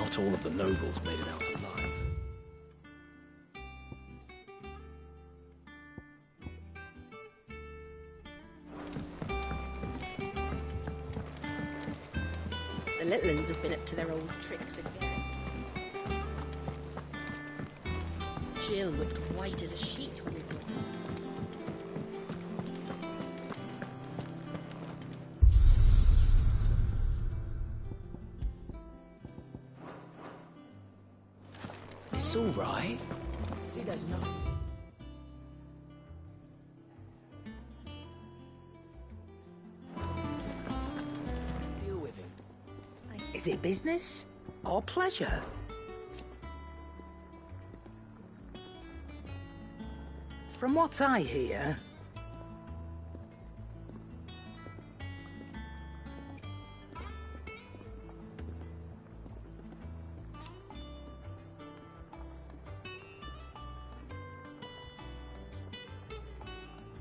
not all of the nobles made it out alive. The little uns have been up to their old tricks again. Jill looked white as a sheet when we brought her. It's all right. See, there's nothing. Deal with him. Is it business or pleasure? From what I hear,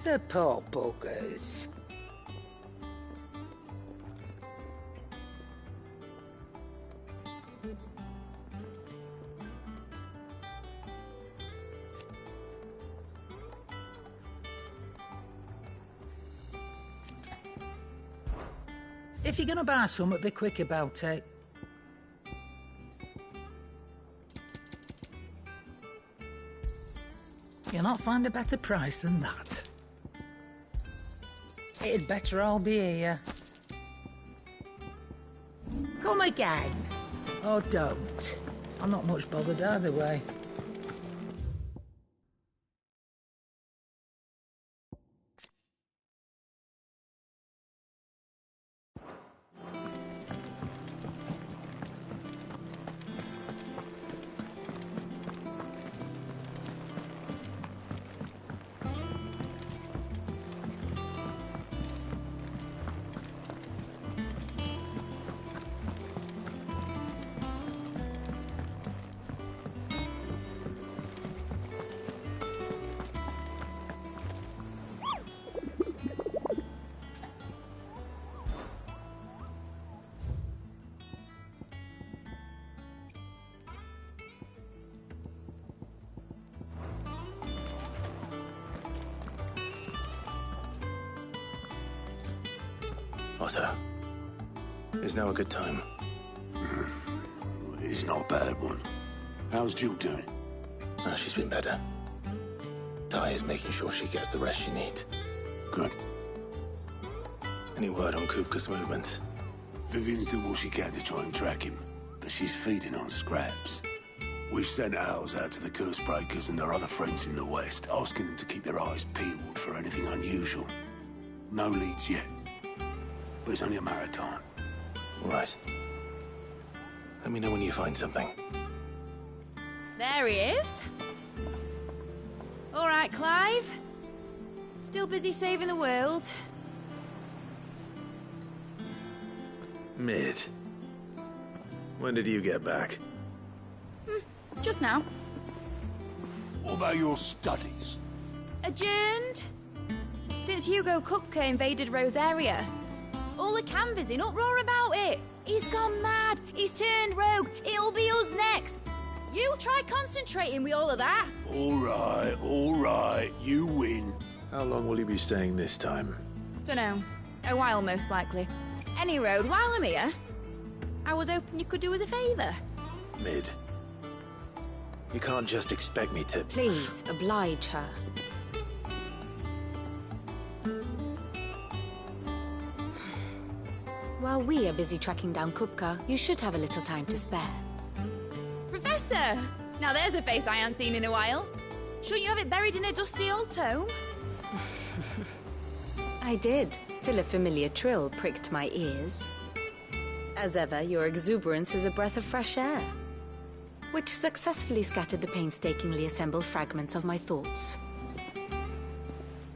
the poor buggers. If you're gonna buy something, be quick about it. You'll not find a better price than that. It'd better all be here. Come again. Or don't. I'm not much bothered either way. Otto, is now a good time? It's not a bad one. How's Jill doing? Oh, she's been better. Ty is making sure she gets the rest she needs. Good. Any word on Kupka's movements? Vivian's doing what she can to try and track him, but she's feeding on scraps. We've sent ours out to the Cursebreakers and their other friends in the West, asking them to keep their eyes peeled for anything unusual. No leads yet, but it's only a matter of time. Right. Let me know when you find something. There he is. All right, Clive. Still busy saving the world. Mid. When did you get back? Just now. What about your studies? Adjourned. Since Hugo Kupka invaded Rosaria. All the canvassing in uproar about it. He's gone mad. He's turned rogue. It'll be us next. You try concentrating with all of that. All right. You win. How long will you be staying this time? Dunno. A while, most likely. Any road, while I'm here, I was hoping you could do us a favour. Mid. You can't just expect me to... Please, oblige her. While we are busy tracking down Kupka, you should have a little time to spare. Professor! Now there's a face I haven't seen in a while. Shouldn't you have it buried in a dusty old tome? I did, till a familiar trill pricked my ears. As ever, your exuberance is a breath of fresh air, which successfully scattered the painstakingly assembled fragments of my thoughts.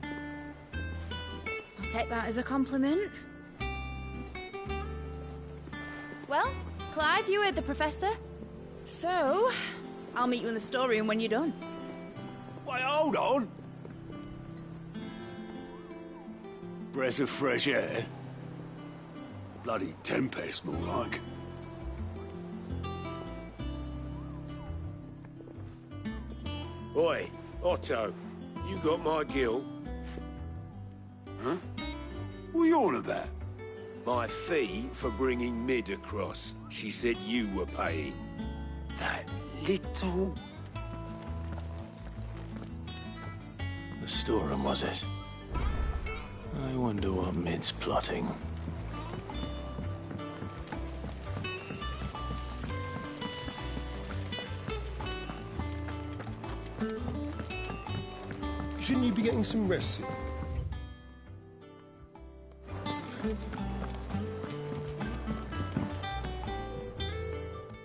I'll take that as a compliment. Well, Clive, you heard the professor. So, I'll meet you in the storeroom when you're done. Wait, hold on. Breath of fresh air. Bloody tempest, more like. Oi, Otto, you got my gill? Huh? What are you on about? My fee for bringing Mid across. She said you were paying. That little... The storeroom, was it? I wonder what Mid's plotting. Shouldn't you be getting some rest?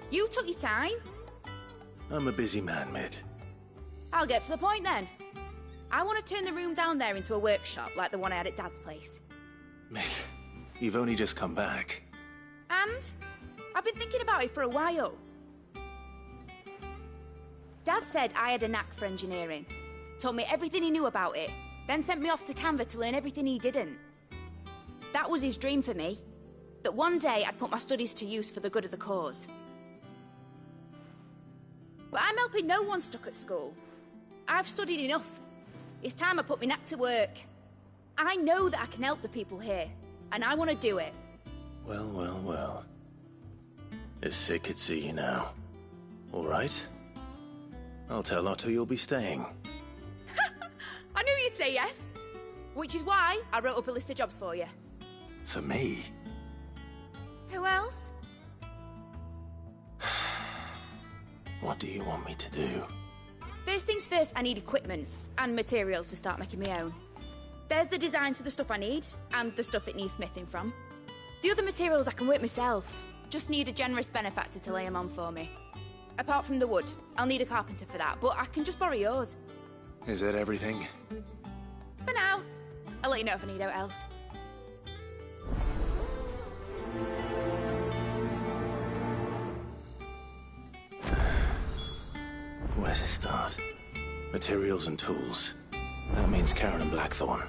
You took your time. I'm a busy man, Mid. I'll get to the point then. I want to turn the room down there into a workshop like the one I had at Dad's place. Mid, you've only just come back. And I've been thinking about it for a while. Dad said I had a knack for engineering. Told me everything he knew about it, then sent me off to Canva to learn everything he didn't. That was his dream for me. That one day I'd put my studies to use for the good of the cause. But I'm helping no one stuck at school. I've studied enough. It's time I put my knack to work. I know that I can help the people here, and I want to do it. Well, well, well. It's sick could see you now. All right. I'll tell Otto you'll be staying. I knew you'd say yes. Which is why I wrote up a list of jobs for you. For me? Who else? What do you want me to do? First things first, I need equipment and materials to start making my own. There's the designs for the stuff I need, and the stuff it needs smithing from. The other materials I can work myself. Just need a generous benefactor to lay them on for me. Apart from the wood, I'll need a carpenter for that, but I can just borrow yours. Is that everything? For now. I'll let you know if I need out else. Where to start? Materials and tools. That means Karen and Blackthorn.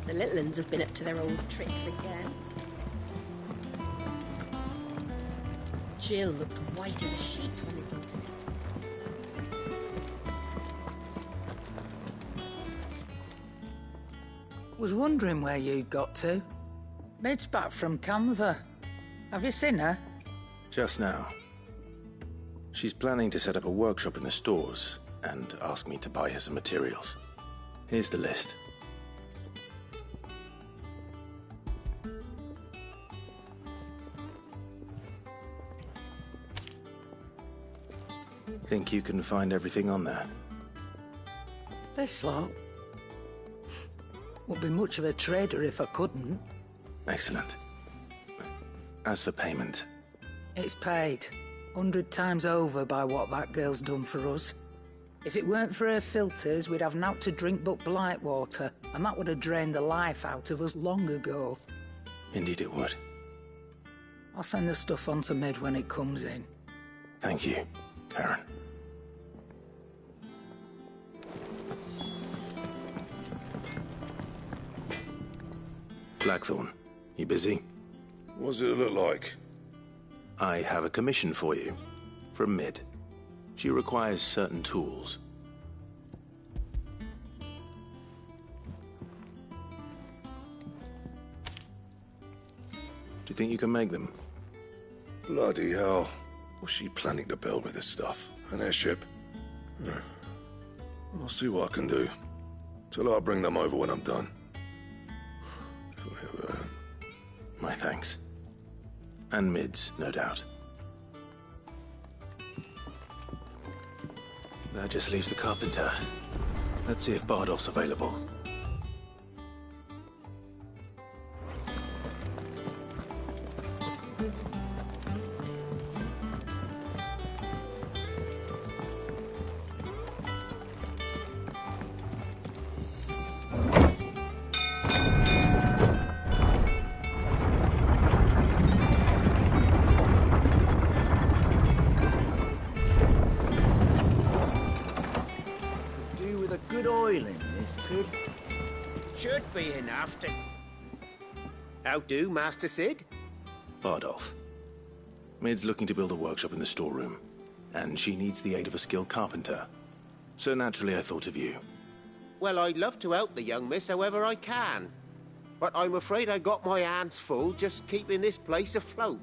The little uns have been up to their old tricks again. Jill looked white as a sheet when they come to me. Was wondering where you'd got to. Mid's back from Canva. Have you seen her? Just now. She's planning to set up a workshop in the stores and ask me to buy her some materials. Here's the list. Think you can find everything on there? This lot. Wouldn't be much of a trader if I couldn't. Excellent. As for payment... It's paid. 100 times over by what that girl's done for us. If it weren't for her filters, we'd have naught to drink but blight water, and that would have drained the life out of us long ago. Indeed it would. I'll send the stuff on to Mid when it comes in. Thank you, Karen. Blackthorn, you busy? What does it look like? I have a commission for you. From Mid. She requires certain tools. Do you think you can make them? Bloody hell. What's she planning to build with this stuff? An airship? I'll see what I can do. Tell her I'll bring them over when I'm done. My thanks. And Mid's, no doubt. That just leaves the carpenter. Let's see if Bardolph's available. with a good oil in this, kid? Should be enough to... How do, Master Sid? Bardolph. Maid's looking to build a workshop in the storeroom, and she needs the aid of a skilled carpenter. So naturally I thought of you. Well, I'd love to help the young miss however I can. But I'm afraid I got my hands full just keeping this place afloat.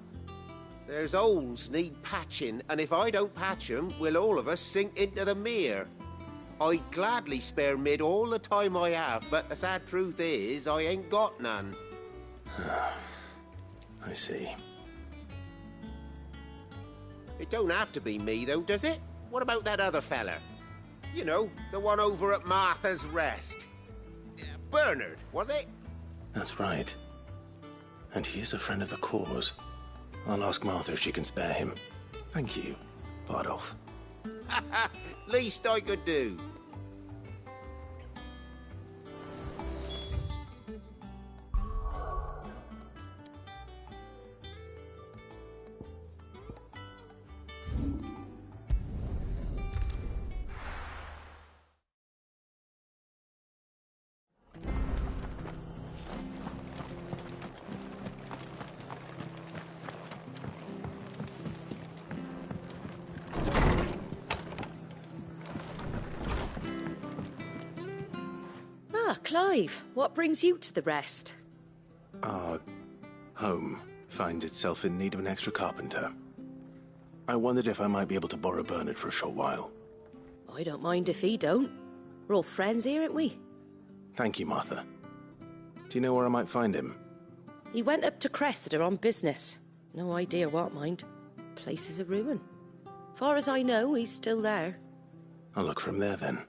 There's holes need patching, and if I don't patch 'em, we'll all of us sink into the mere. I'd gladly spare Mid all the time I have, but the sad truth is, I ain't got none. I see. It don't have to be me, though, does it? What about that other fella? You know, the one over at Martha's Rest. Bernard, was it? That's right. And he is a friend of the cause. I'll ask Martha if she can spare him. Thank you, Bardolph. Least I could do. Clive, what brings you to the Rest? Our home finds itself in need of an extra carpenter. I wondered if I might be able to borrow Bernard for a short while. I don't mind if he don't. We're all friends here, aren't we? Thank you, Martha. Do you know where I might find him? He went up to Cressida on business. No idea what, mind. Place is a ruin. Far as I know, he's still there. I'll look for him there, then.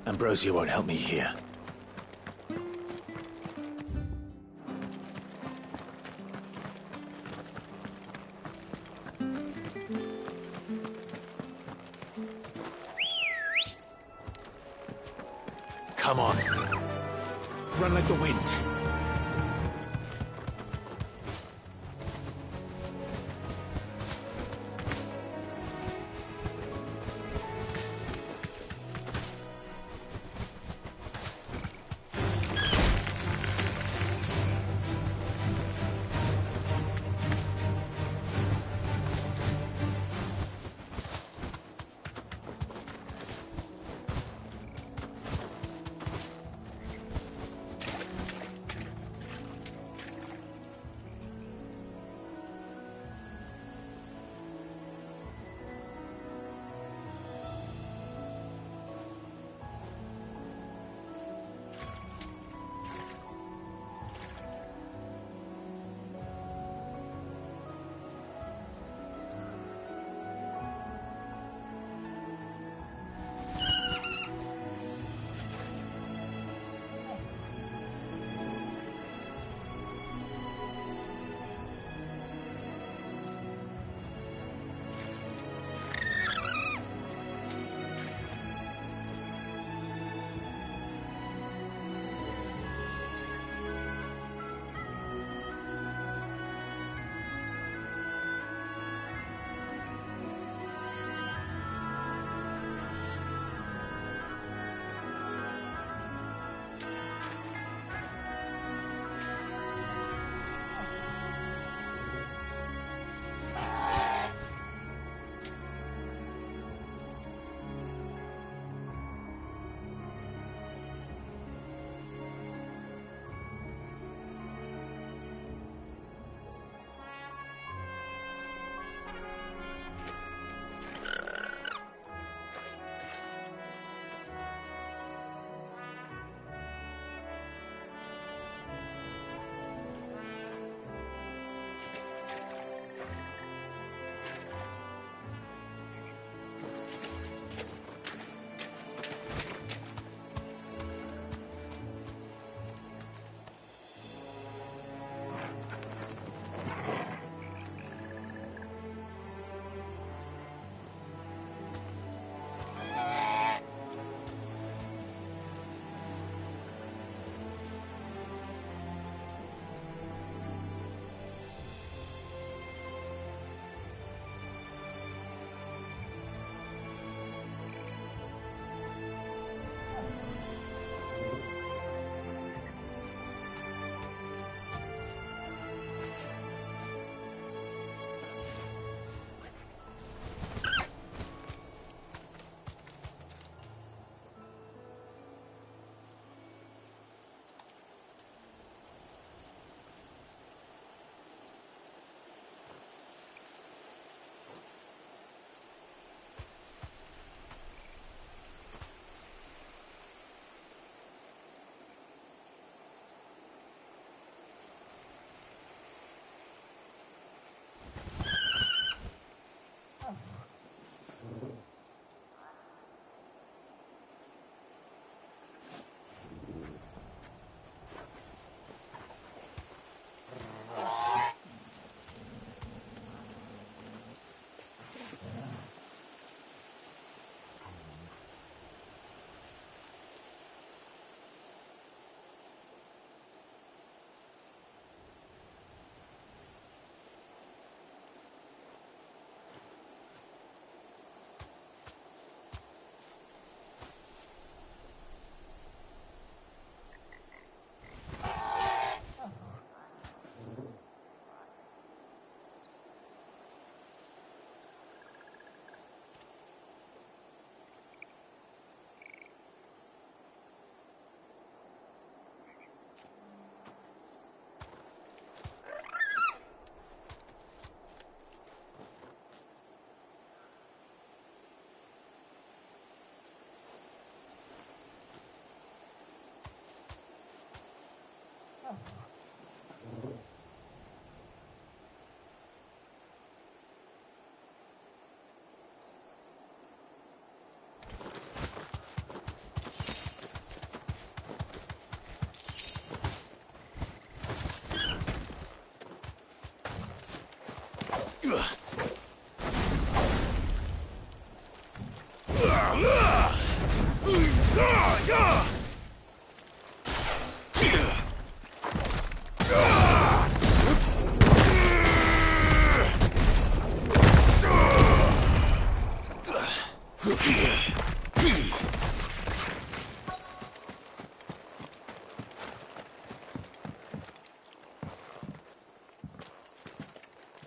Ambrosia won't help me here. Come on. Run like the wind.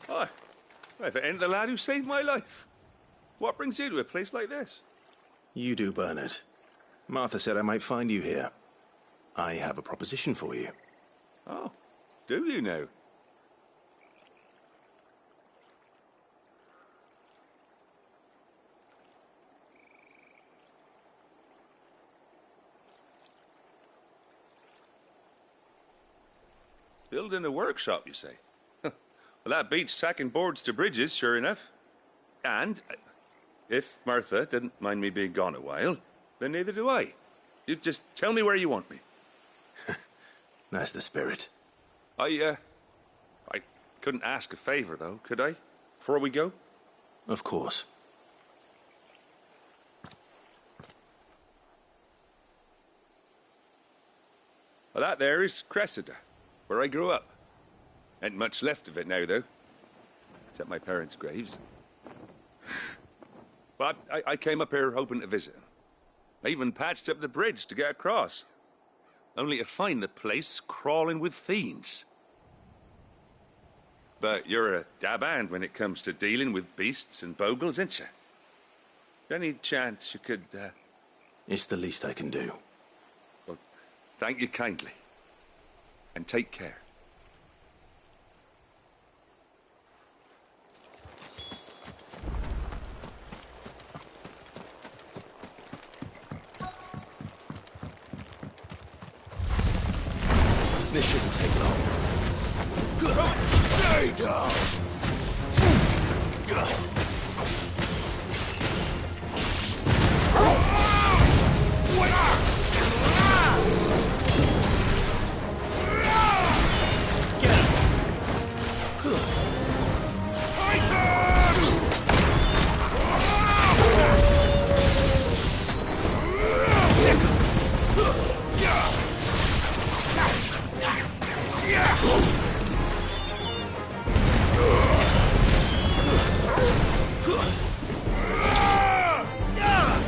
Hi. If it ain't the lad who saved my life. What brings you to a place like this? You do, Bernard. Martha said I might find you here. I have a proposition for you. Oh, do you now? Building a workshop, you say? Well, that beats tacking boards to bridges, sure enough. And if Martha didn't mind me being gone a while, then neither do I. You just tell me where you want me. That's the spirit. I couldn't ask a favor, though, could I? Before we go? Of course. Well, that there is Cressida, where I grew up. Ain't much left of it now, though. Except my parents' graves. But I came up here hoping to visit. I even patched up the bridge to get across. Only to find the place crawling with fiends. But you're a dab hand when it comes to dealing with beasts and bogles, ain't you? Any chance you could, It's the least I can do. Well, thank you kindly. And take care. This shouldn't take long. Stay down!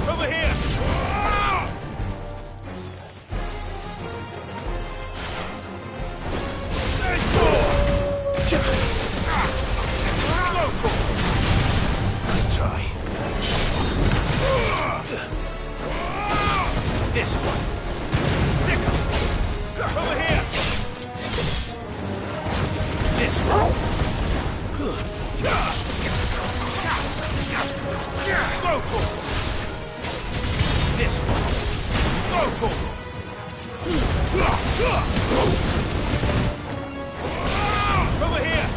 Over here! Nice try. This one. Over here! This one. This one. Over here!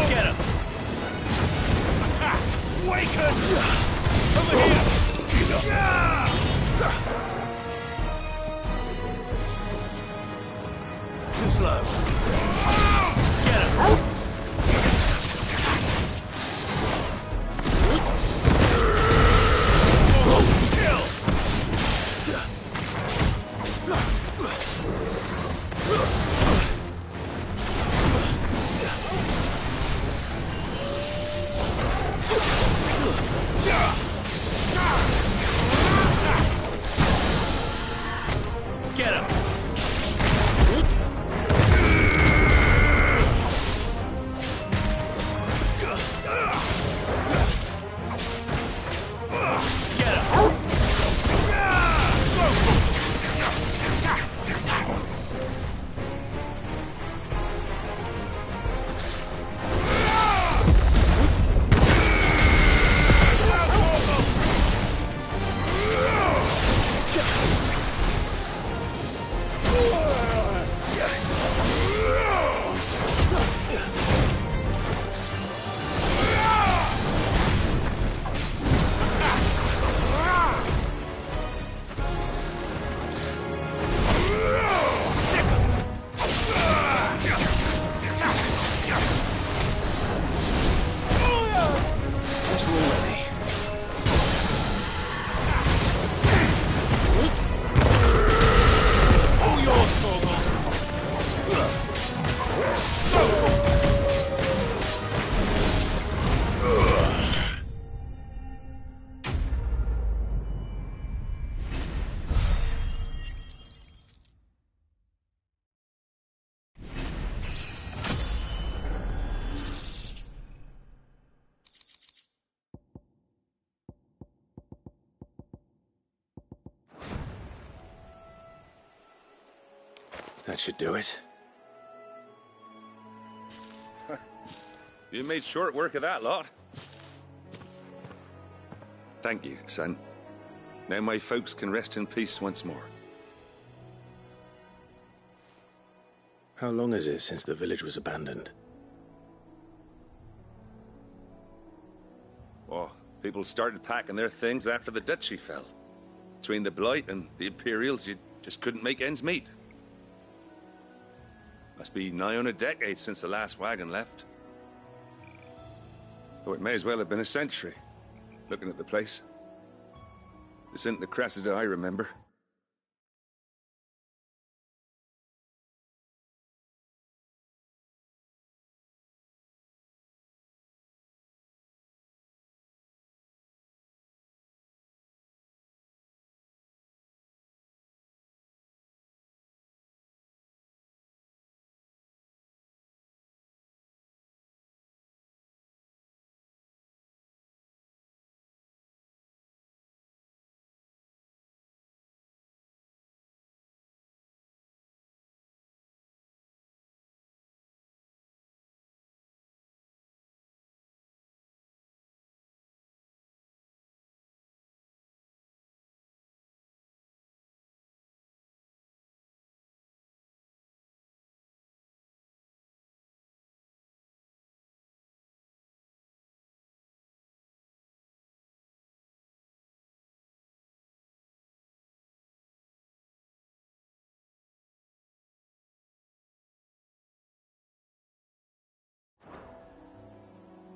Get him. Attack! Waken! Over here! Too slow. That should do it. You made short work of that lot. Thank you, son. Now my folks can rest in peace once more. How long is it since the village was abandoned? Oh, people started packing their things after the duchy fell. Between the Blight and the Imperials, you just couldn't make ends meet. Must be nigh on a decade since the last wagon left. Though it may as well have been a century, looking at the place. This isn't the Cressida I remember.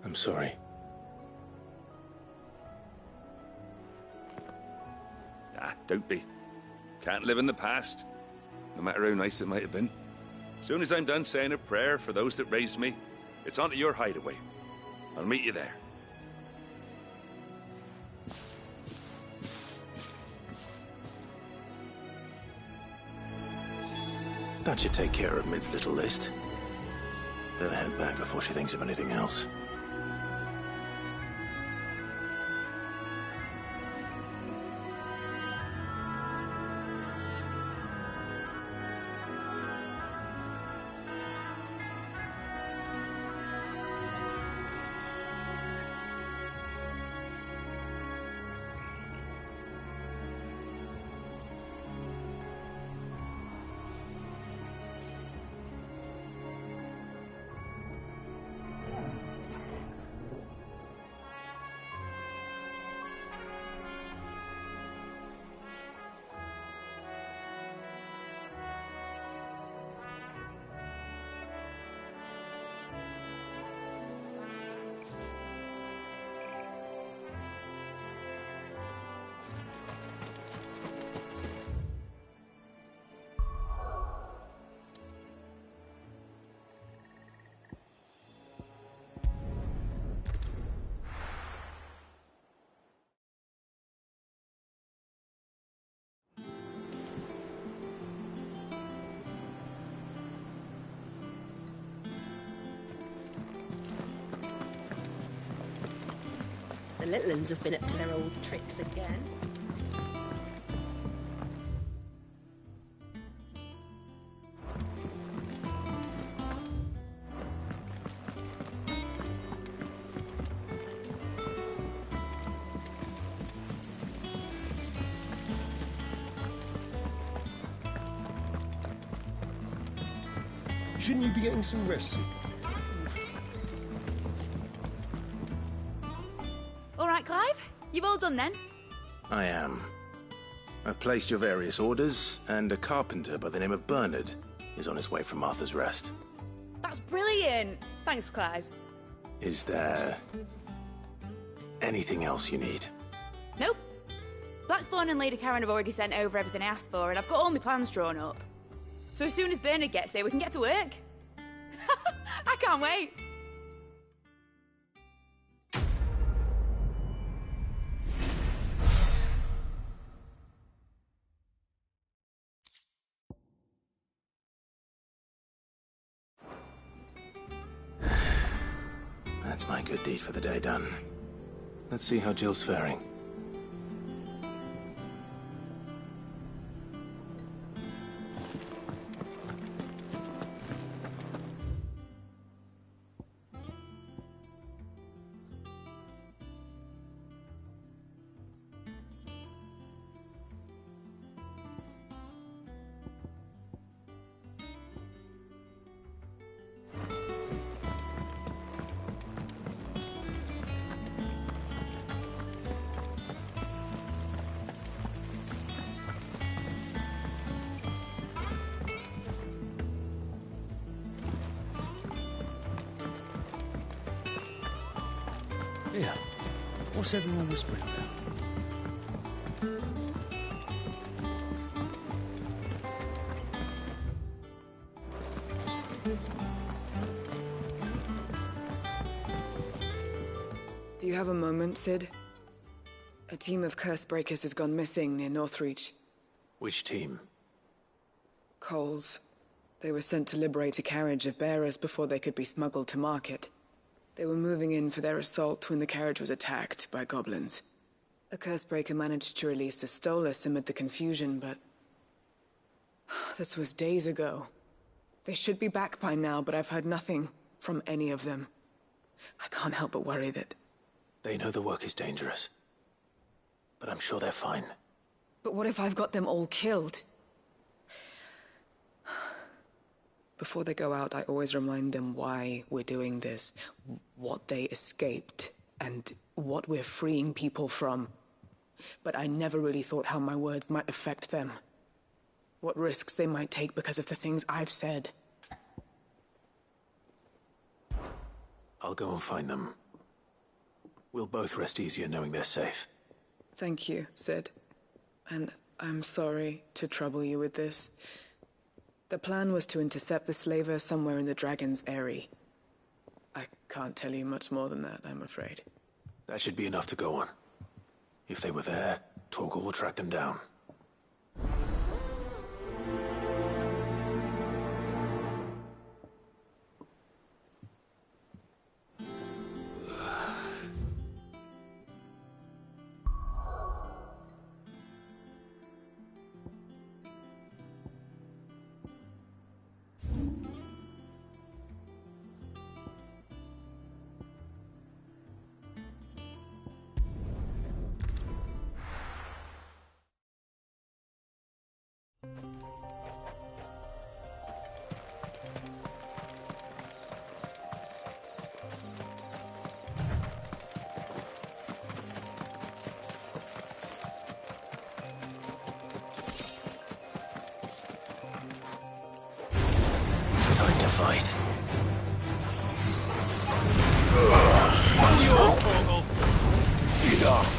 I'm sorry. Ah, don't be. Can't live in the past, no matter how nice it might have been. Soon as I'm done saying a prayer for those that raised me, it's on to your hideaway. I'll meet you there. That should take care of Mid's little list. Better head back before she thinks of anything else. The little uns have been up to their old tricks again. Shouldn't you be getting some rest? All right, Clive. You've all done then? I am. I've placed your various orders, and a carpenter by the name of Bernard is on his way from Arthur's Rest. That's brilliant. Thanks, Clive. Is there anything else you need? Nope. Blackthorn and Lady Karen have already sent over everything I asked for, and I've got all my plans drawn up. So as soon as Bernard gets here, we can get to work. I can't wait. That's my good deed for the day done. Let's see how Jill's faring. Here. What's everyone whispering about? Do you have a moment, Sid? A team of curse breakers has gone missing near Northreach. Which team? Coles. They were sent to liberate a carriage of bearers before they could be smuggled to market. They were moving in for their assault when the carriage was attacked by goblins. A curse breaker managed to release a Stolus amid the confusion, but... this was days ago. They should be back by now, but I've heard nothing from any of them. I can't help but worry that... They know the work is dangerous. But I'm sure they're fine. But what if I've got them all killed? Before they go out, I always remind them why we're doing this, what they escaped, and what we're freeing people from. But I never really thought how my words might affect them. What risks they might take because of the things I've said. I'll go and find them. We'll both rest easier knowing they're safe. Thank you, Sid. And I'm sorry to trouble you with this. The plan was to intercept the slaver somewhere in the Dragon's Eyrie. I can't tell you much more than that, I'm afraid. That should be enough to go on. If they were there, Torgal will track them down. Time to fight. Yours, Torgal. Enough.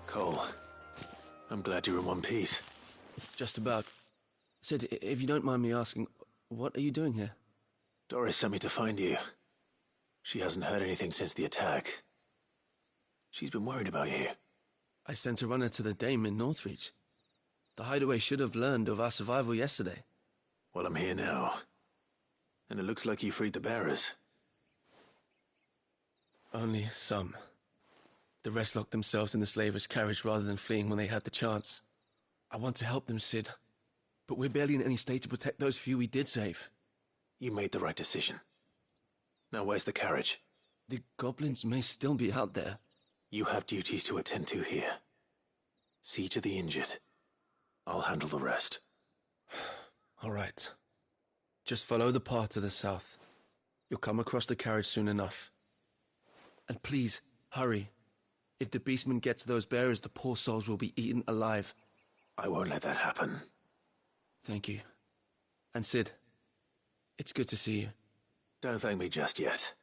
Cole, I'm glad you're in one piece. Just about. Sid, if you don't mind me asking, what are you doing here? Doris sent me to find you. She hasn't heard anything since the attack. She's been worried about you. I sent a runner to the Dame in Northreach. The hideaway should have learned of our survival yesterday. Well, I'm here now. And it looks like you freed the bearers. Only some. The rest locked themselves in the slaver's carriage rather than fleeing when they had the chance. I want to help them, Sid. But we're barely in any state to protect those few we did save. You made the right decision. Now where's the carriage? The goblins may still be out there. You have duties to attend to here. See to the injured. I'll handle the rest. All right. Just follow the path to the south. You'll come across the carriage soon enough. And please, hurry. If the beastmen get to those bearers, the poor souls will be eaten alive. I won't let that happen. Thank you. And Sid, it's good to see you. Don't thank me just yet.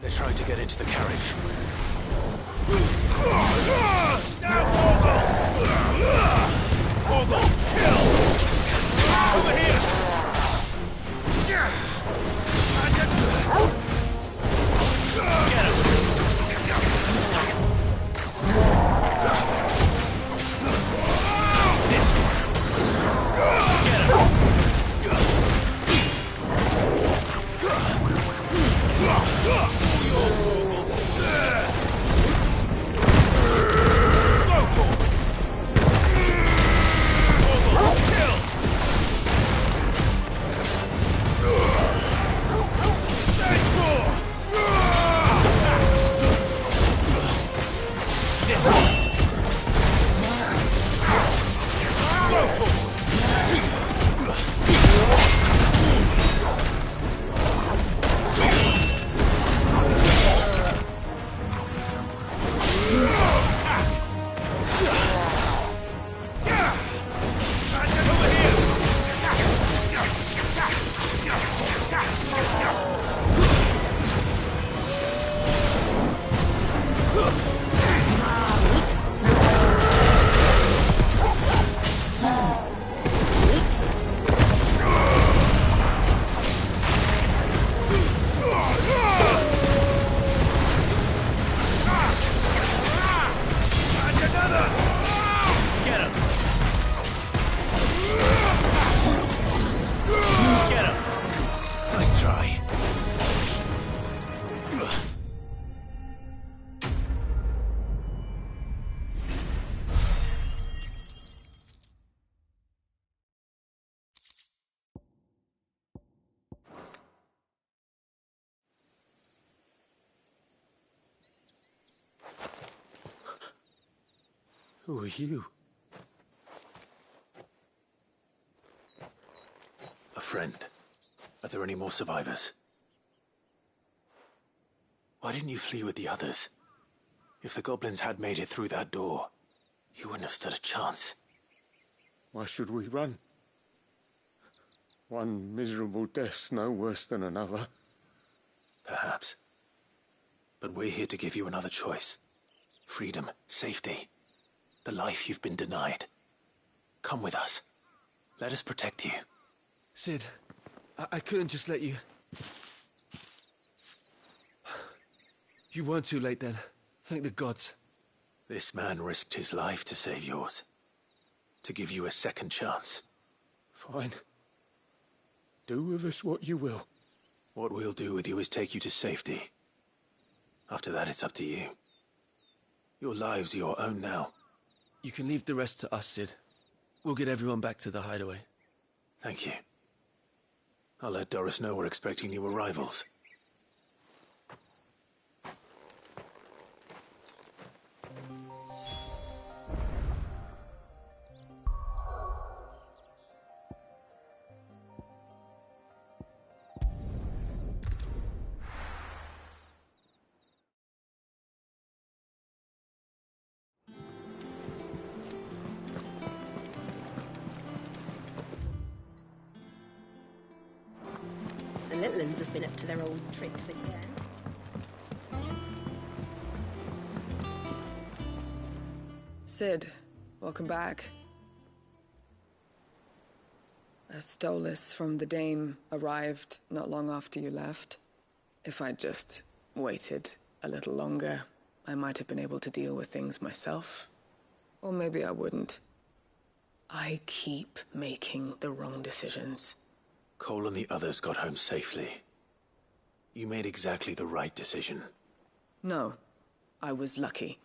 They're trying to get into the carriage. Torgal, kill! Over here! Get him! This one! Get him! Kill! Who are you? A friend. Are there any more survivors? Why didn't you flee with the others? If the goblins had made it through that door, you wouldn't have stood a chance. Why should we run? One miserable death's no worse than another. Perhaps. But we're here to give you another choice. Freedom, safety, the life you've been denied. Come with us. Let us protect you. Sid, I couldn't just let you... You weren't too late then. Thank the gods. This man risked his life to save yours. To give you a second chance. Fine. Do with us what you will. What we'll do with you is take you to safety. After that, it's up to you. Your lives are your own now. You can leave the rest to us, Sid. We'll get everyone back to the hideaway. Thank you. I'll let Doris know we're expecting new arrivals. The little uns have been up to their old tricks again. Sid, welcome back. A Stolas from the Dame arrived not long after you left. If I'd just waited a little longer, I might have been able to deal with things myself. Or maybe I wouldn't. I keep making the wrong decisions. Cole and the others got home safely. You made exactly the right decision. No, I was lucky.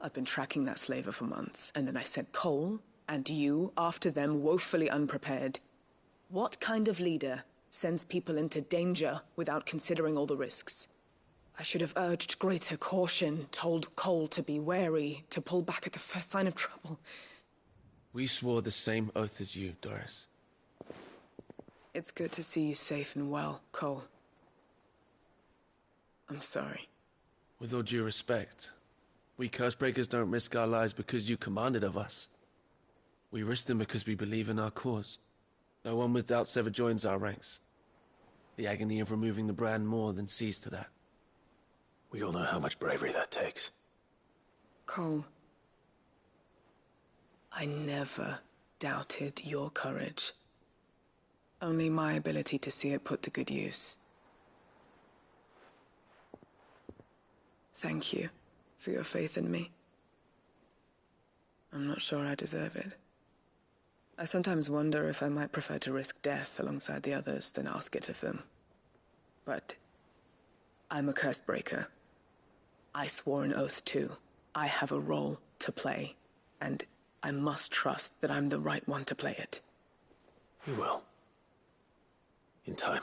I've been tracking that slaver for months, and then I sent Cole and you after them woefully unprepared. What kind of leader sends people into danger without considering all the risks? I should have urged greater caution, told Cole to be wary, to pull back at the first sign of trouble. We swore the same oath as you, Doris. It's good to see you safe and well, Cole. I'm sorry. With all due respect, we Cursebreakers don't risk our lives because you commanded of us. We risk them because we believe in our cause. No one with doubts ever joins our ranks. The agony of removing the brand more than sees to that. We all know how much bravery that takes. Cole, I never doubted your courage. Only my ability to see it put to good use. Thank you for your faith in me. I'm not sure I deserve it. I sometimes wonder if I might prefer to risk death alongside the others than ask it of them. But I'm a Cursebreaker. I swore an oath too. I have a role to play, and I must trust that I'm the right one to play it. You will. In time.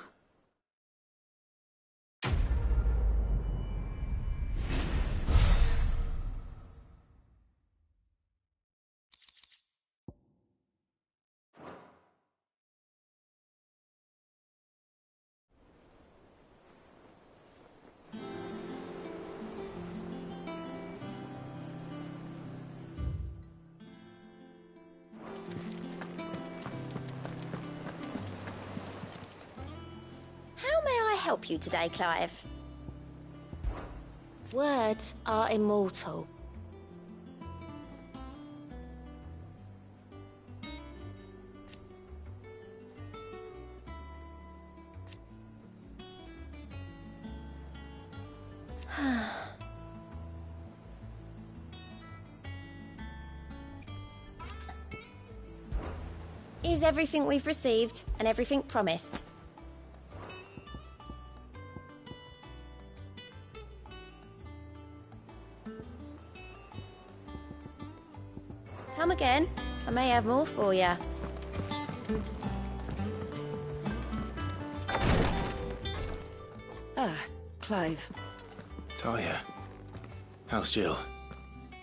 Help you today, Clive? Words are immortal. Is everything we've received and everything promised? Come again. I may have more for you. Ah, Clive. Talia. How's Jill?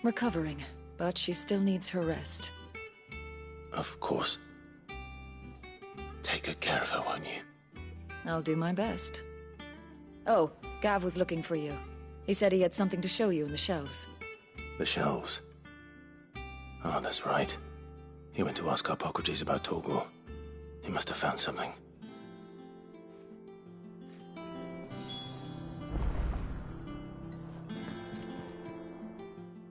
Recovering. but she still needs her rest. Of course. Take good care of her, won't you? I'll do my best. Oh, Gav was looking for you. He said he had something to show you in the shelves. The shelves? Oh, that's right. He went to ask Harpocrates about Torgor. He must have found something.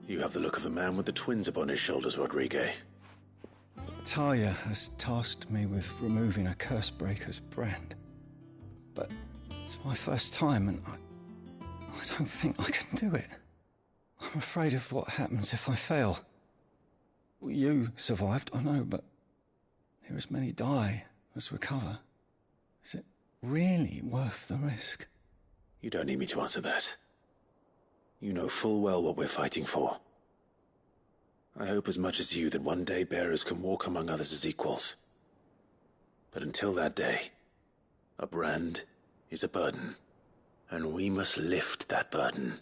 You have the look of a man with the twins upon his shoulders, Rodrigue. Talia has tasked me with removing a Cursebreaker's brand. But it's my first time, and I don't think I can do it. I'm afraid of what happens if I fail. You survived, I know, but here as many die as recover. Is it really worth the risk? You don't need me to answer that. You know full well what we're fighting for. I hope as much as you that one day bearers can walk among others as equals. But until that day, a brand is a burden, and we must lift that burden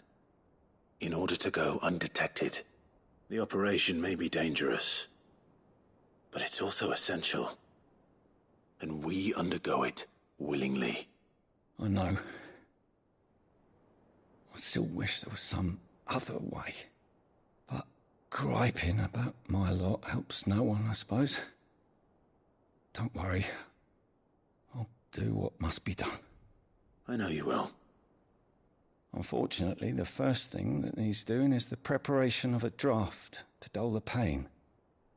in order to go undetected. The operation may be dangerous, but it's also essential, and we undergo it willingly. I know. I still wish there was some other way. But griping about my lot helps no one, I suppose. Don't worry. I'll do what must be done. I know you will. Unfortunately, the first thing that needs doing is the preparation of a draft to dull the pain.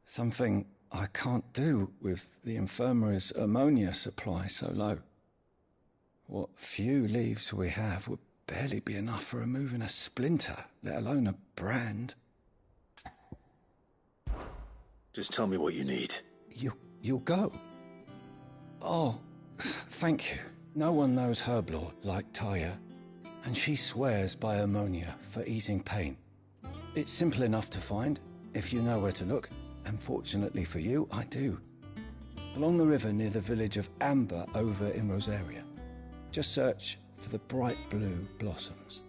Something I can't do with the infirmary's ammonia supply so low. What few leaves we have would barely be enough for removing a splinter, let alone a brand. Just tell me what you need. You'll go? Oh, thank you. No one knows herb lore like Taya, and she swears by ammonia for easing pain. It's simple enough to find, if you know where to look, and fortunately for you, I do. Along the river near the village of Amber over in Rosaria. Just search for the bright blue blossoms.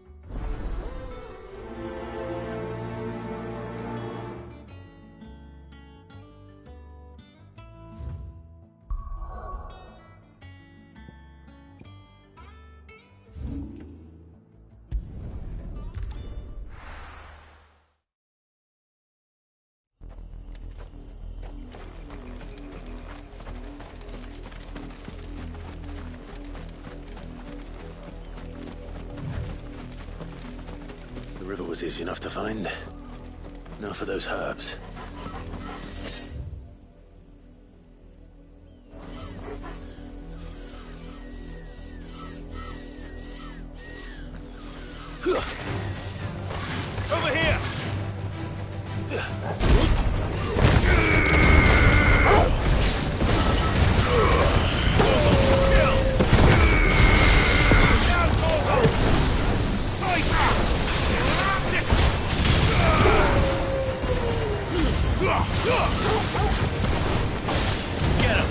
The river was easy enough to find. Now for those herbs. Over here! Get him!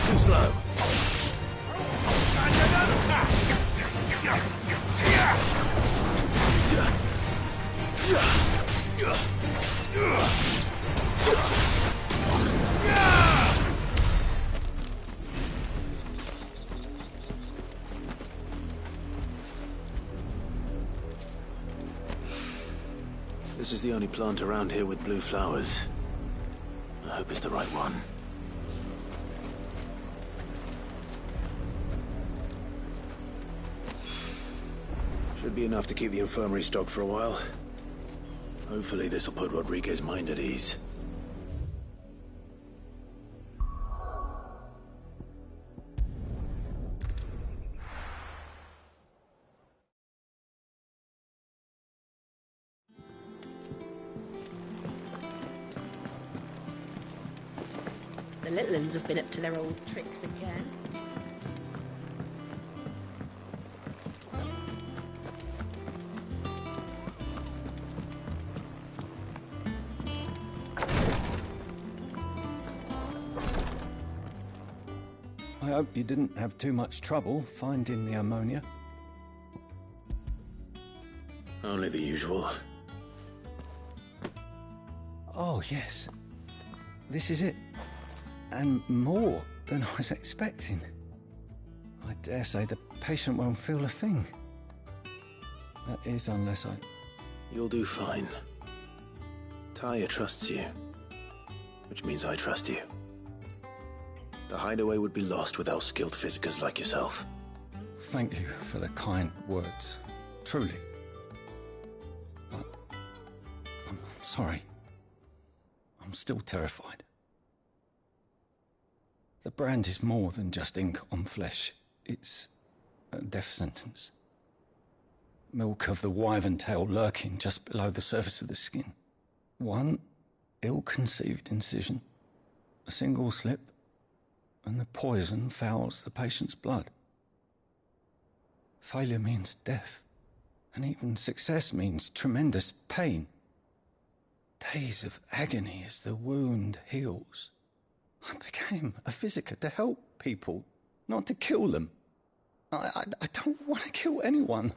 Too slow. And another attack! This is the only plant around here with blue flowers. I hope it's the right one. Should be enough to keep the infirmary stocked for a while. Hopefully this'll put Rodriguez's mind at ease. The little uns have been up to their old tricks again. I hope you didn't have too much trouble finding the ammonia. Only the usual. Oh, yes. This is it. And more than I was expecting. I dare say the patient won't feel a thing. That is, unless I... You'll do fine. Tyre trusts you, which means I trust you. The hideaway would be lost without skilled physicers like yourself. Thank you for the kind words. Truly. But... I'm sorry. I'm still terrified. The brand is more than just ink on flesh. It's a death sentence. Milk of the wyvern tail lurking just below the surface of the skin. One ill-conceived incision, a single slip, and the poison fouls the patient's blood. Failure means death, and even success means tremendous pain. Days of agony as the wound heals. I became a physiker to help people, not to kill them. I don't want to kill anyone.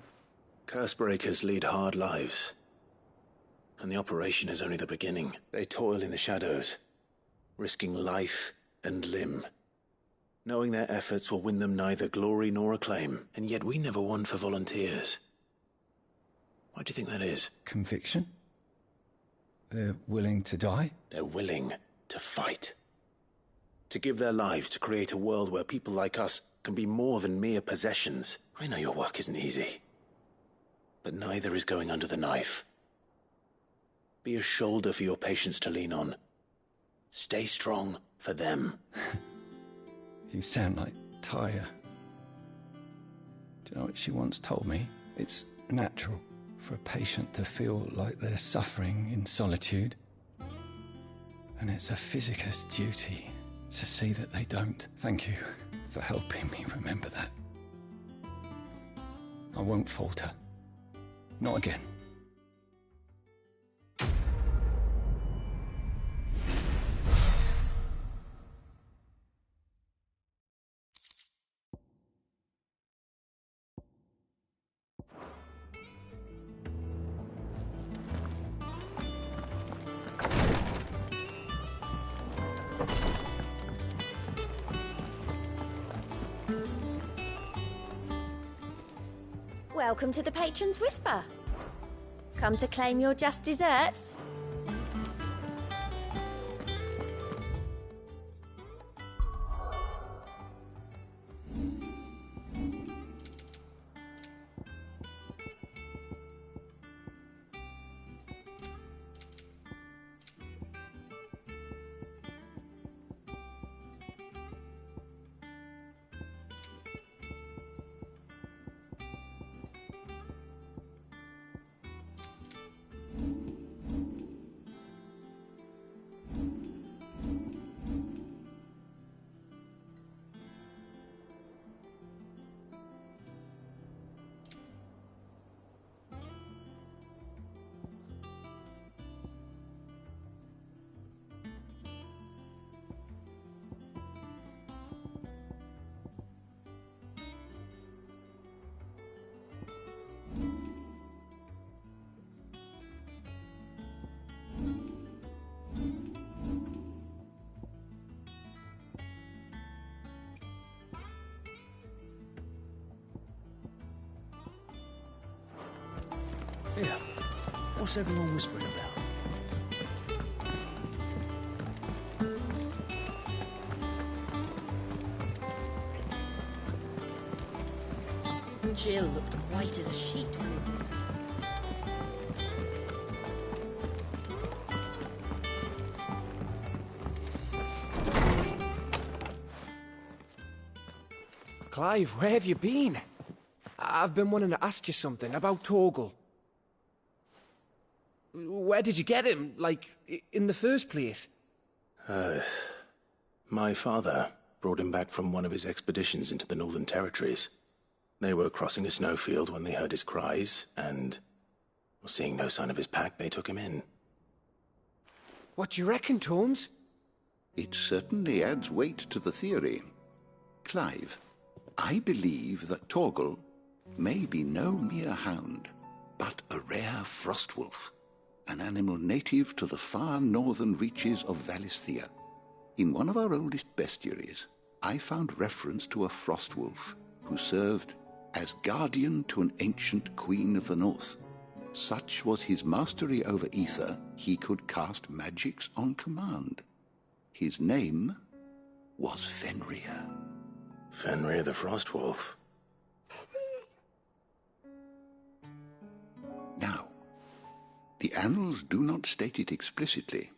Cursebreakers lead hard lives. And the operation is only the beginning. They toil in the shadows, risking life and limb, knowing their efforts will win them neither glory nor acclaim. And yet we never won for volunteers. Why do you think that is? Conviction? They're willing to die? They're willing to fight. To give their lives to create a world where people like us can be more than mere possessions. I know your work isn't easy, but neither is going under the knife. Be a shoulder for your patients to lean on. Stay strong for them. You sound like Tyre. Do you know what she once told me? It's natural for a patient to feel like they're suffering in solitude. And it's a physiker's duty to see that they don't. Thank you for helping me remember that. I won't falter. Not again. Welcome to the Patron's Whisper. Come to claim your just desserts? Yeah. What's everyone whispering about? Jill looked white as a sheet. Clive, where have you been? I've been wanting to ask you something about Torgal. Where did you get him, like, in the first place? My father brought him back from one of his expeditions into the Northern Territories. They were crossing a snowfield when they heard his cries, and, seeing no sign of his pack, they took him in. What do you reckon, Holmes? It certainly adds weight to the theory. Clive, I believe that Torgal may be no mere hound, but a rare frostwolf, an animal native to the far northern reaches of Valisthea. In one of our oldest bestiaries, I found reference to a frostwolf who served as guardian to an ancient queen of the north. Such was his mastery over ether, he could cast magics on command. His name was Fenrir. Fenrir the Frostwolf. Now, the annals do not state it explicitly,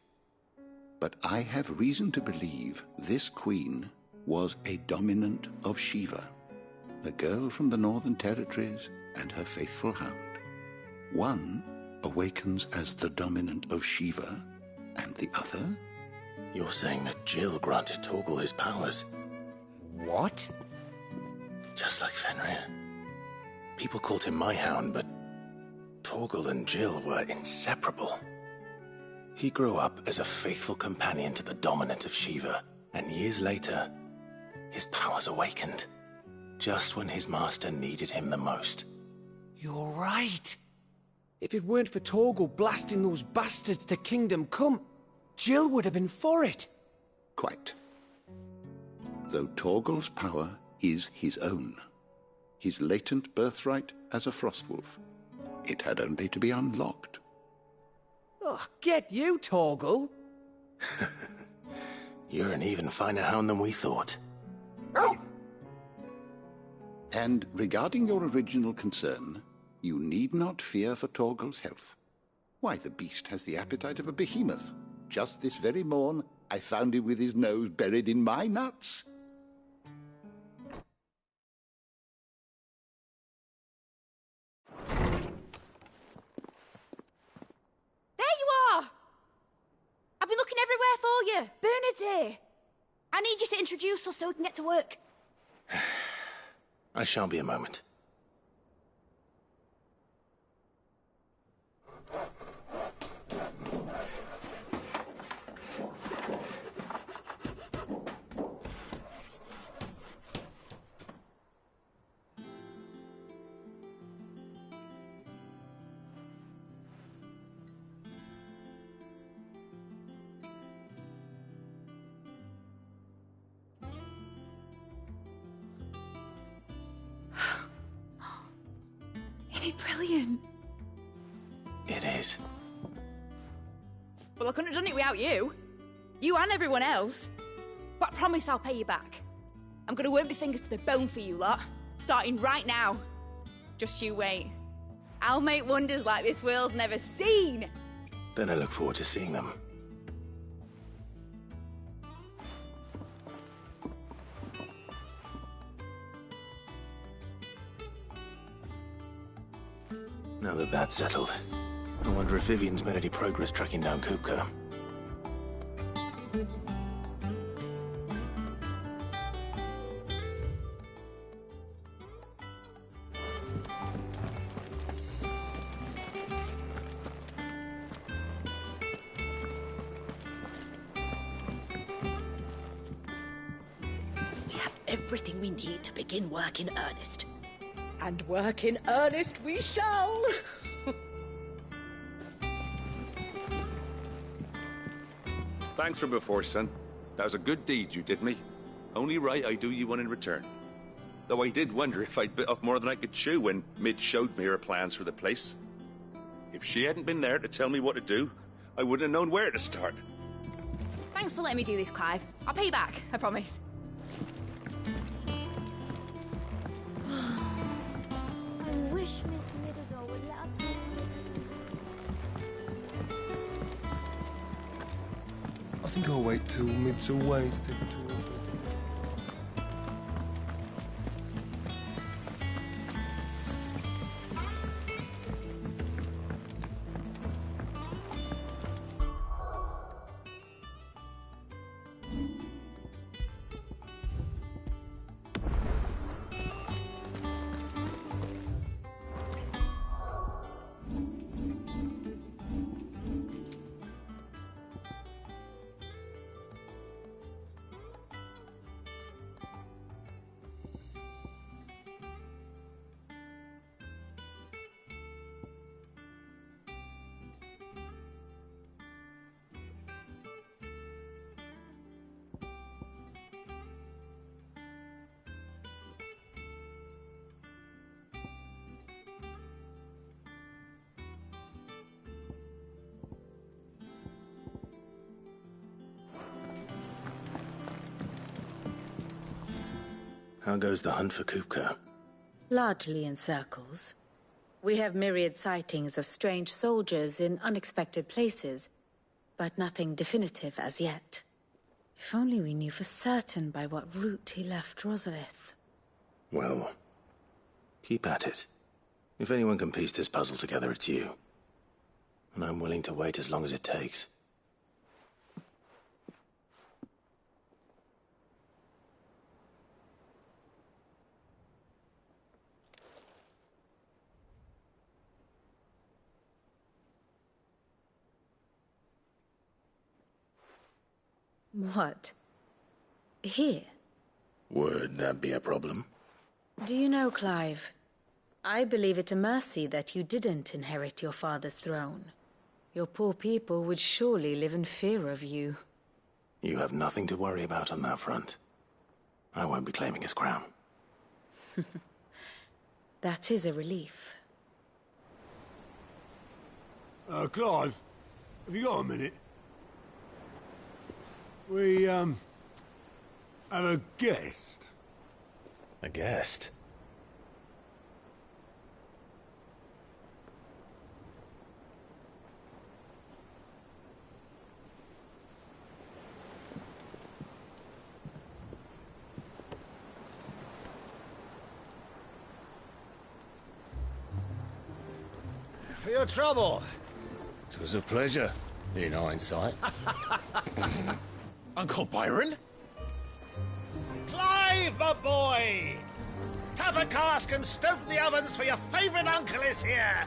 but I have reason to believe this queen was a dominant of Shiva, a girl from the Northern Territories and her faithful hound. One awakens as the dominant of Shiva, and the other? You're saying that Jill granted Torgal his powers? What? Just like Fenrir. People called him my hound, but Torgal and Jill were inseparable. He grew up as a faithful companion to the dominant of Shiva, and years later, his powers awakened, just when his master needed him the most. You're right. If it weren't for Torgal blasting those bastards to Kingdom Come, Jill would have been for it. Quite. Though Torgal's power is his own, his latent birthright as a Frostwolf, it had only to be unlocked. Oh, get you, Torgal! You're an even finer hound than we thought. And regarding your original concern, you need not fear for Torgal's health. Why, the beast has the appetite of a behemoth. Just this very morn, I found him with his nose buried in my nuts. There you are! I've been looking everywhere for you. Bernard's here. I need you to introduce us so we can get to work. I shan't be a moment. Isn't it brilliant? It is. Well, I couldn't have done it without you. You and everyone else. But I promise I'll pay you back. I'm gonna work my fingers to the bone for you lot. Starting right now. Just you wait. I'll make wonders like this world's never seen. Then I look forward to seeing them. Now that that's settled, I wonder if Vivian's made any progress tracking down Kupka. We have everything we need to begin work in earnest. And work in earnest we shall! Thanks for before, son. That was a good deed you did me. Only right I do you one in return. Though I did wonder if I'd bit off more than I could chew when Mid showed me her plans for the place. If she hadn't been there to tell me what to do, I wouldn't have known where to start. Thanks for letting me do this, Clive. I'll pay you back, I promise. I wish Miss Middledore would let us have I think I'll wait till Mid's away to take a tour of it. How goes the hunt for Kupka? Largely in circles. We have myriad sightings of strange soldiers in unexpected places, but nothing definitive as yet. If only we knew for certain by what route he left Rosalith. Well, keep at it. If anyone can piece this puzzle together, it's you. And I'm willing to wait as long as it takes. What? Here? Would that be a problem? Do you know, Clive, I believe it a mercy that you didn't inherit your father's throne. Your poor people would surely live in fear of you. You have nothing to worry about on that front. I won't be claiming his crown. That is a relief. Clive, have you got a minute? We, have a guest. A guest? For your trouble. It was a pleasure, in hindsight. Uncle Byron? Clive, my boy! Tap a cask and stoke the ovens for your favourite uncle is here!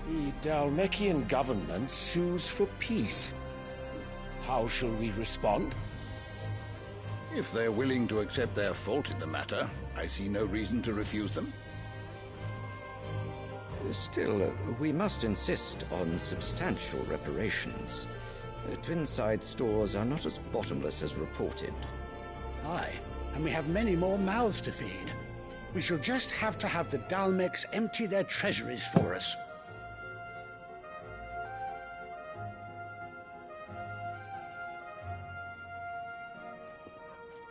The Dalmekian government sues for peace. How shall we respond? If they're willing to accept their fault in the matter, I see no reason to refuse them. Still, we must insist on substantial reparations. Twinside stores are not as bottomless as reported. Aye, and we have many more mouths to feed. We shall just have to have the Dalmecs empty their treasuries for us.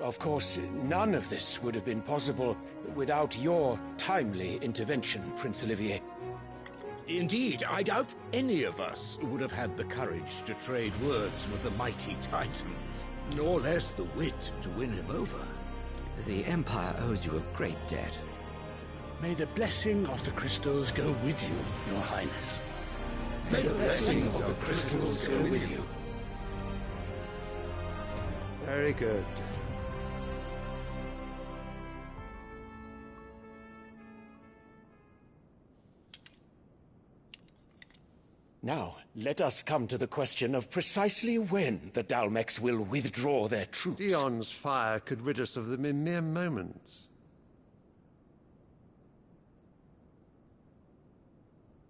Of course, none of this would have been possible without your timely intervention, Prince Olivier. Indeed, I doubt any of us would have had the courage to trade words with the mighty Titan, nor less the wit to win him over. The Empire owes you a great debt. May the blessing of the crystals go with you, Your Highness. May the blessing of the crystals go with you. Very good. Now, let us come to the question of precisely when the Dalmecs will withdraw their troops. Dion's fire could rid us of them in mere moments.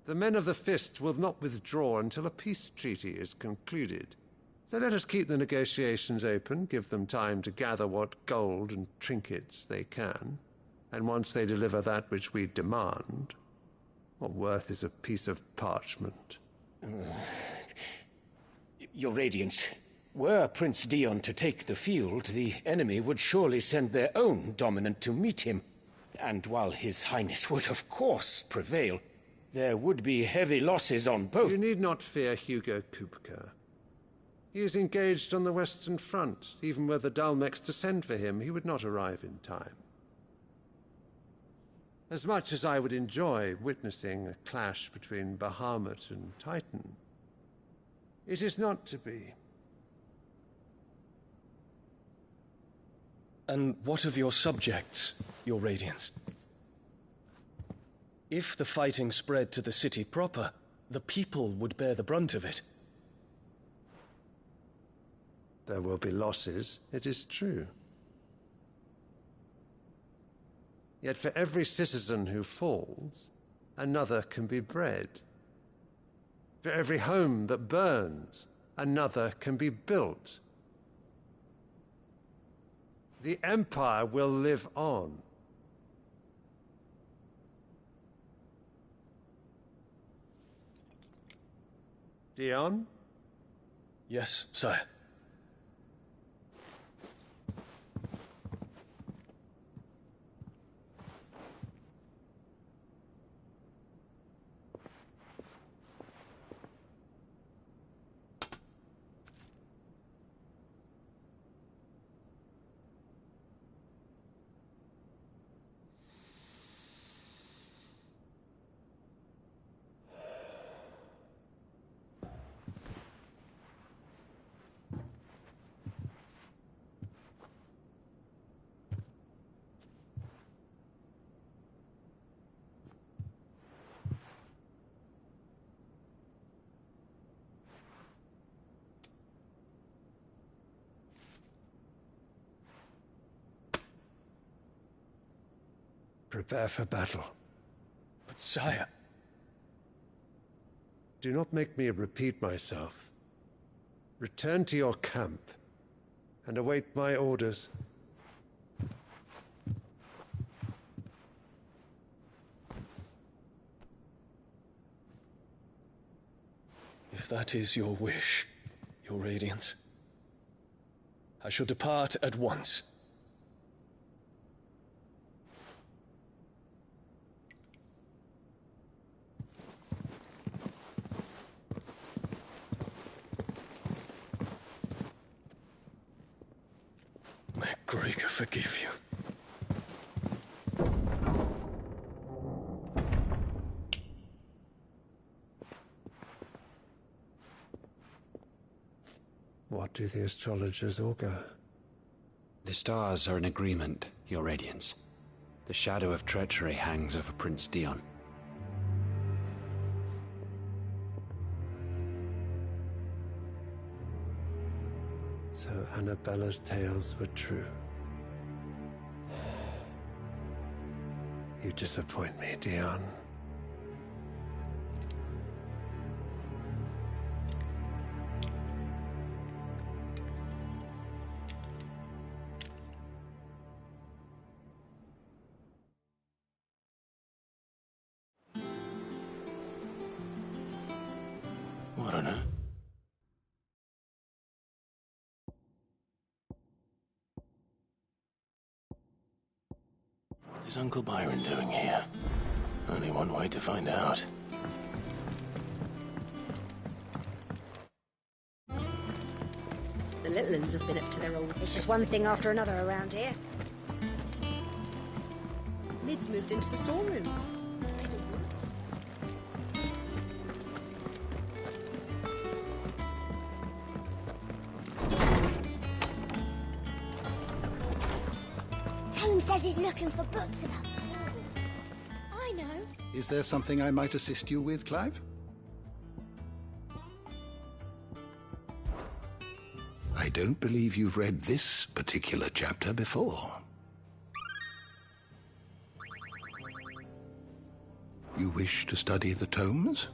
The men of the Fist will not withdraw until a peace treaty is concluded. So let us keep the negotiations open, give them time to gather what gold and trinkets they can, and once they deliver that which we demand, what worth is a piece of parchment? Your Radiance, were Prince Dion to take the field, the enemy would surely send their own dominant to meet him. And while His Highness would of course prevail, there would be heavy losses on both. You need not fear Hugo Kupka. He is engaged on the Western Front. Even were the Dalmecs to send for him, he would not arrive in time. As much as I would enjoy witnessing a clash between Bahamut and Titan, it is not to be. And what of your subjects, Your Radiance? If the fighting spread to the city proper, the people would bear the brunt of it. There will be losses, it is true. Yet for every citizen who falls, another can be bred. For every home that burns, another can be built. The Empire will live on. Dion? Yes, sire. Prepare for battle. But sire... Do not make me repeat myself. Return to your camp and await my orders. If that is your wish, your Radiance, I shall depart at once. May Gregor forgive you. What do the astrologers augur? The stars are in agreement, Your Radiance. The shadow of treachery hangs over Prince Dion. So Annabella's tales were true. You disappoint me, Dion. What on earth? What is Uncle Byron doing here? Only one way to find out. The little uns have been up to their old... It's just one thing after another around here. Lid's moved into the storeroom. Tone says he's looking for books about Torgal. I know. Is there something I might assist you with, Clive? I don't believe you've read this particular chapter before. You wish to study the tomes?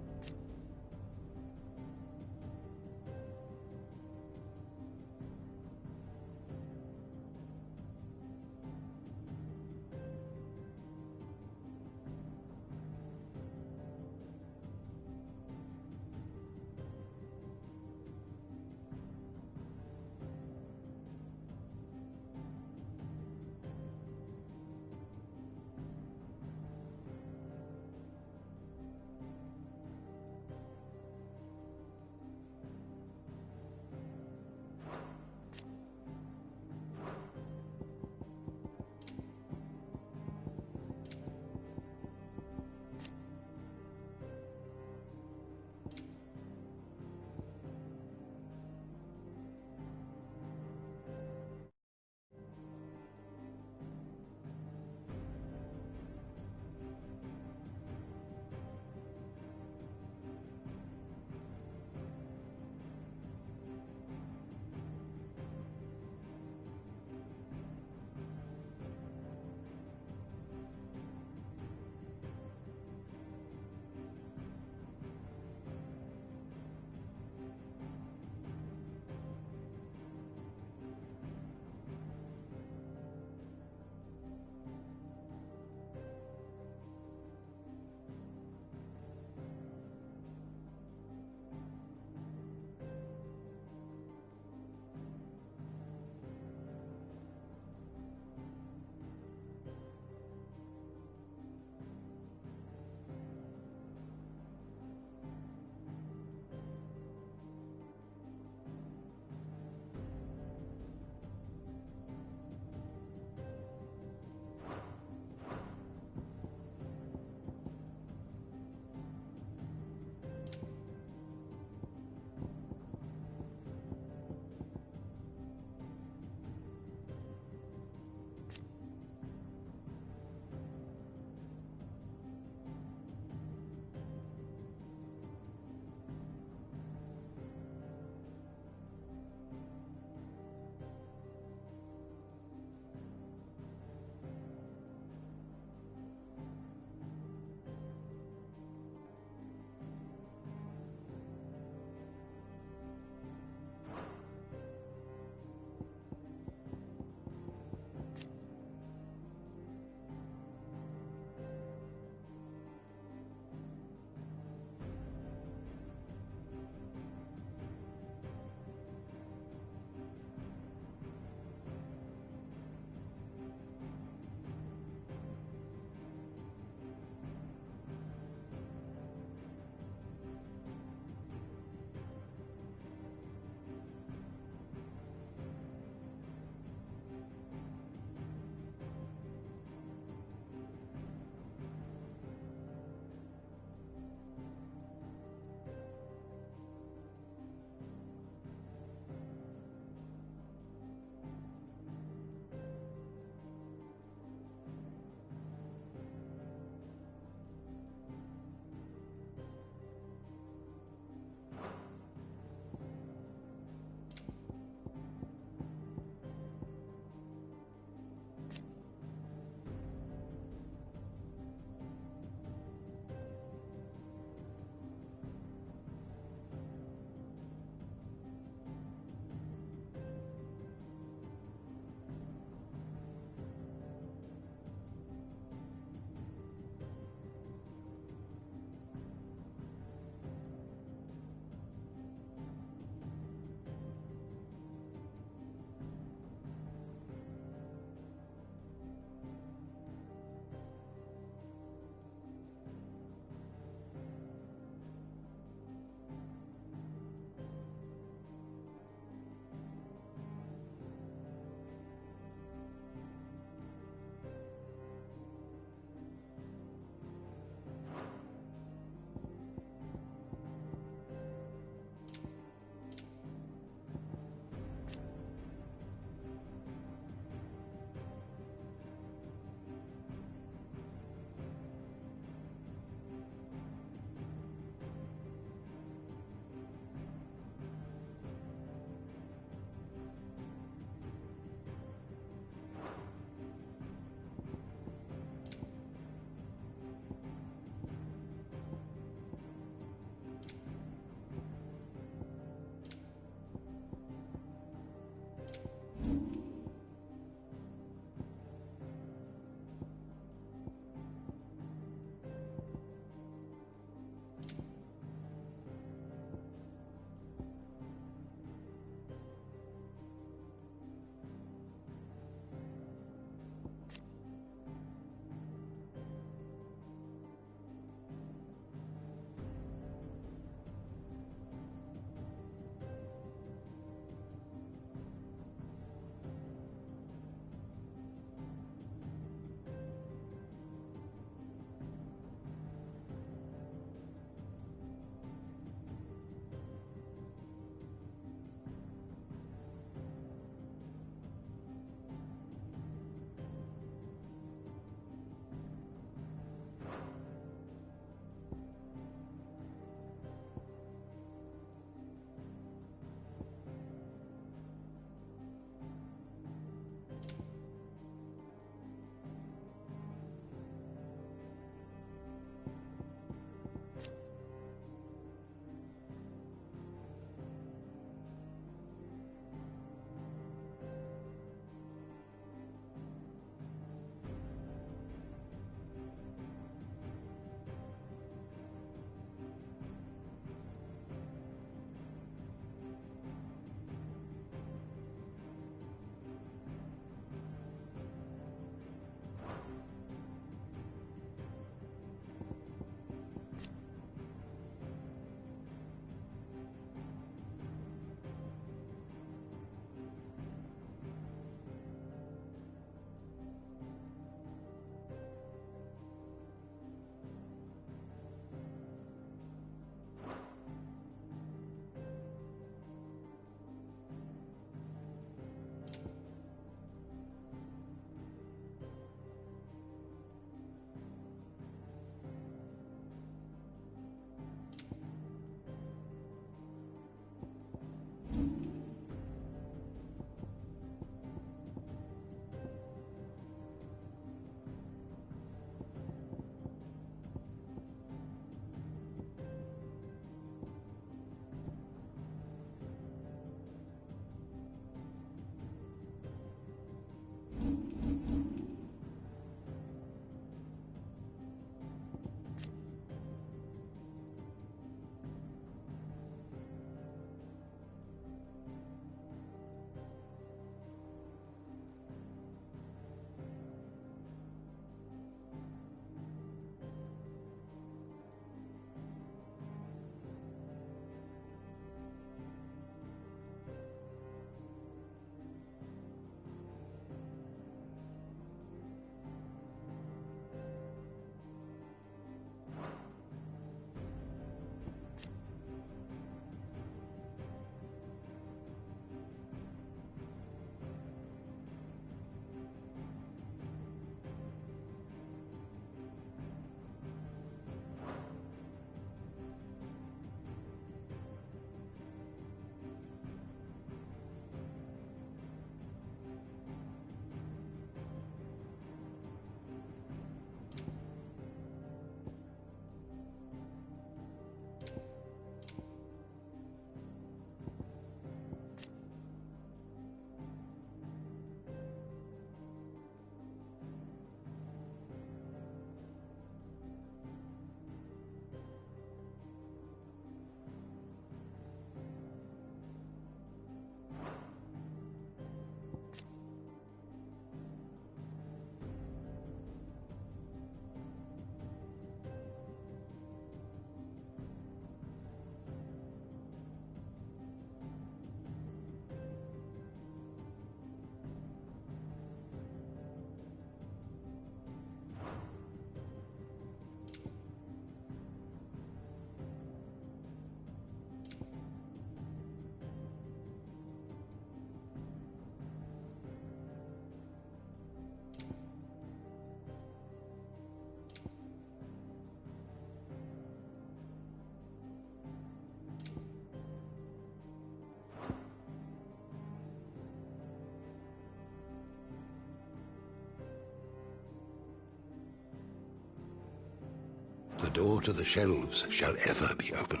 door to the shelves shall ever be open.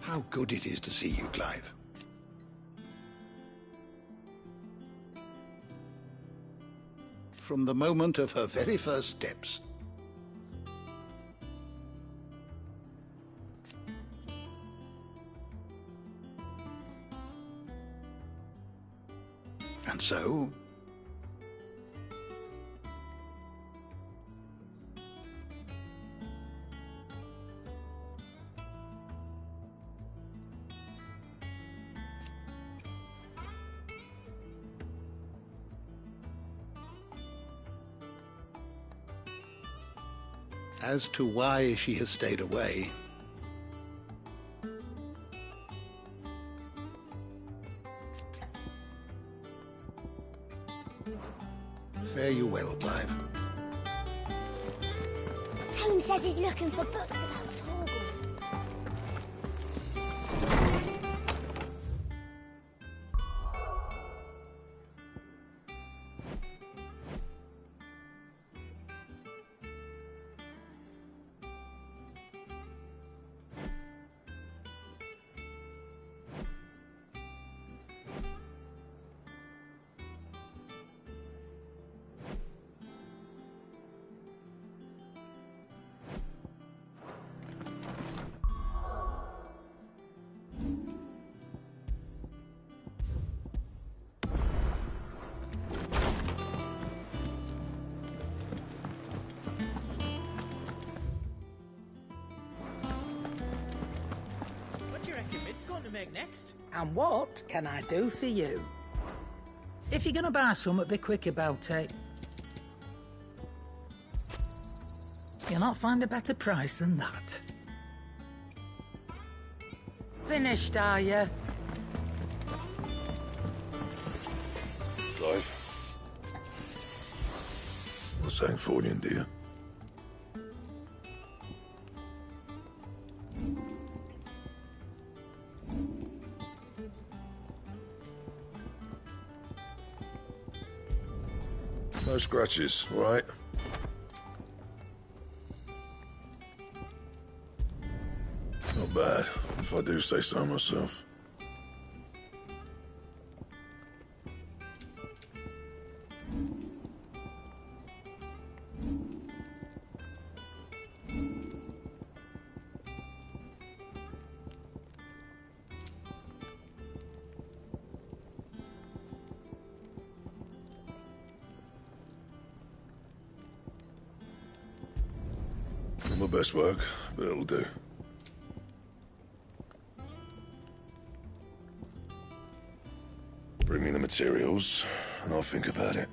How good it is to see you, Clive. From the moment of her very first steps. And so, as to why she has stayed away, fare you well, Clive. Tone says he's looking for books about Torgal. Next. And what can I do for you? If you're gonna buy something, be quick about it. You'll not find a better price than that. Finished, are you? Clive. What's that for you, dear? No scratches, all right? Not bad, if I do say so myself. Not my best work, but it'll do. Bring me the materials, and I'll think about it.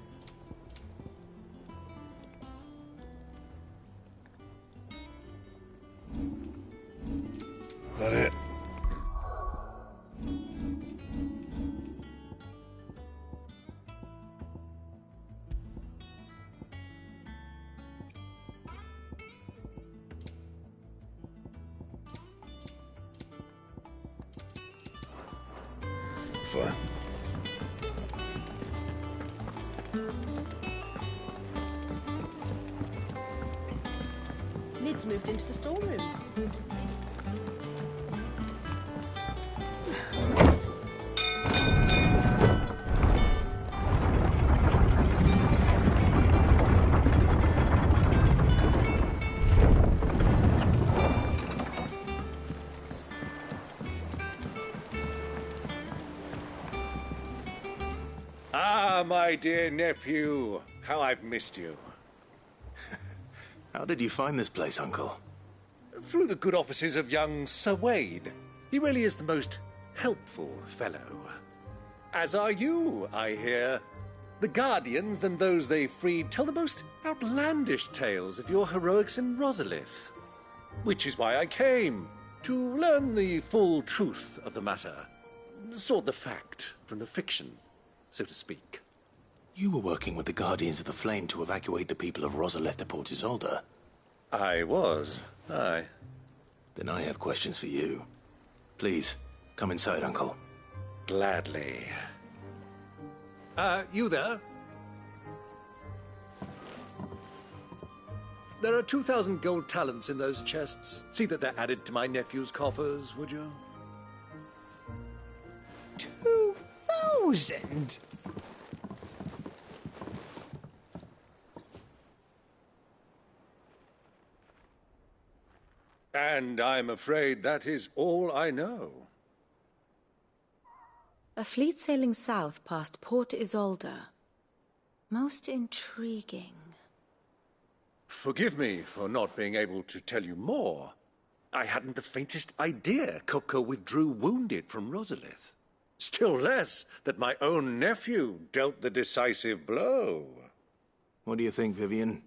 That it? Fine. Mid's moved into the storeroom. Ah, my dear nephew, how I've missed you. How did you find this place, Uncle? Through the good offices of young Sir Wade. He really is the most helpful fellow. As are you, I hear. The Guardians and those they freed tell the most outlandish tales of your heroics in Rosalith. Which is why I came, to learn the full truth of the matter. Sort the fact from the fiction, so to speak. You were working with the Guardians of the Flame to evacuate the people of Rosalith to Port Isolde. I was, aye. Then I have questions for you. Please, come inside, Uncle. Gladly. You there? There are 2,000 gold talents in those chests. See that they're added to my nephew's coffers, would you? 2,000? And I'm afraid that is all I know. A fleet sailing south past Port Isolde. Most intriguing. Forgive me for not being able to tell you more. I hadn't the faintest idea Kupka withdrew wounded from Rosalith. Still less that my own nephew dealt the decisive blow. What do you think, Vivian?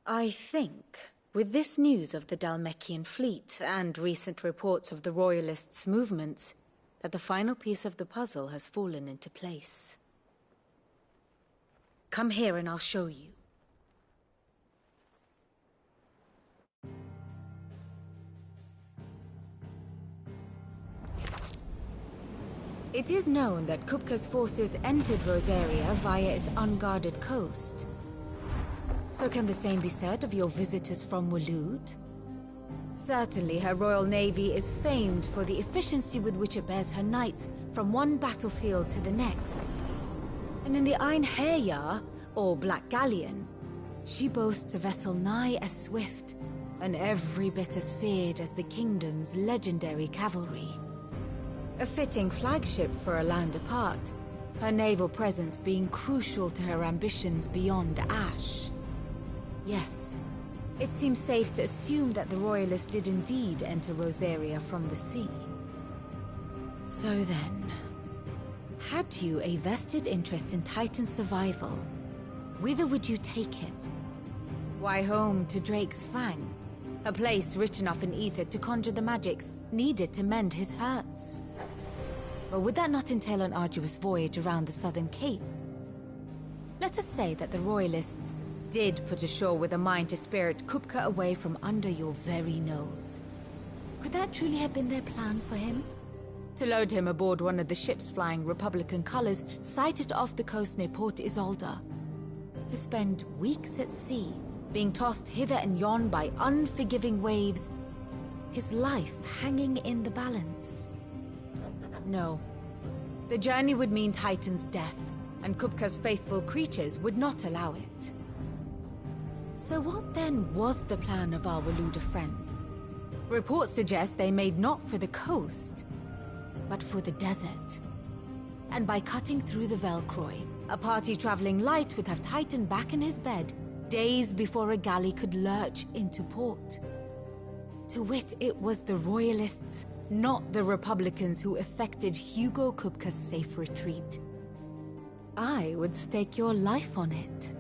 I think, with this news of the Dalmekian fleet and recent reports of the Royalists' movements, that the final piece of the puzzle has fallen into place. Come here and I'll show you. It is known that Kupka's forces entered Rosaria via its unguarded coast. So can the same be said of your visitors from Waloed? Certainly her Royal Navy is famed for the efficiency with which it bears her knights from one battlefield to the next. And in the Einherjar, or Black Galleon, she boasts a vessel nigh as swift and every bit as feared as the kingdom's legendary cavalry. A fitting flagship for a land apart, her naval presence being crucial to her ambitions beyond Ash. Yes, it seems safe to assume that the Royalists did indeed enter Rosaria from the sea. So then, had you a vested interest in Titan's survival, whither would you take him? Why, home to Drake's Fang, a place rich enough in ether to conjure the magics needed to mend his hurts. Or would that not entail an arduous voyage around the southern cape? Let us say that the Royalists did put ashore with a mind to spirit Kupka away from under your very nose. Could that truly have been their plan for him? To load him aboard one of the ships flying Republican colors sighted off the coast near Port Isolde? To spend weeks at sea, being tossed hither and yon by unforgiving waves, his life hanging in the balance? No. The journey would mean Titan's death, and Kupka's faithful creatures would not allow it. So what then was the plan of our Waluda friends? Reports suggest they made not for the coast, but for the desert. And by cutting through the Velcroy, a party traveling light would have Titan back in his bed days before a galley could lurch into port. To wit, it was the Royalists, not the Republicans, who effected Hugo Kupka's safe retreat. I would stake your life on it.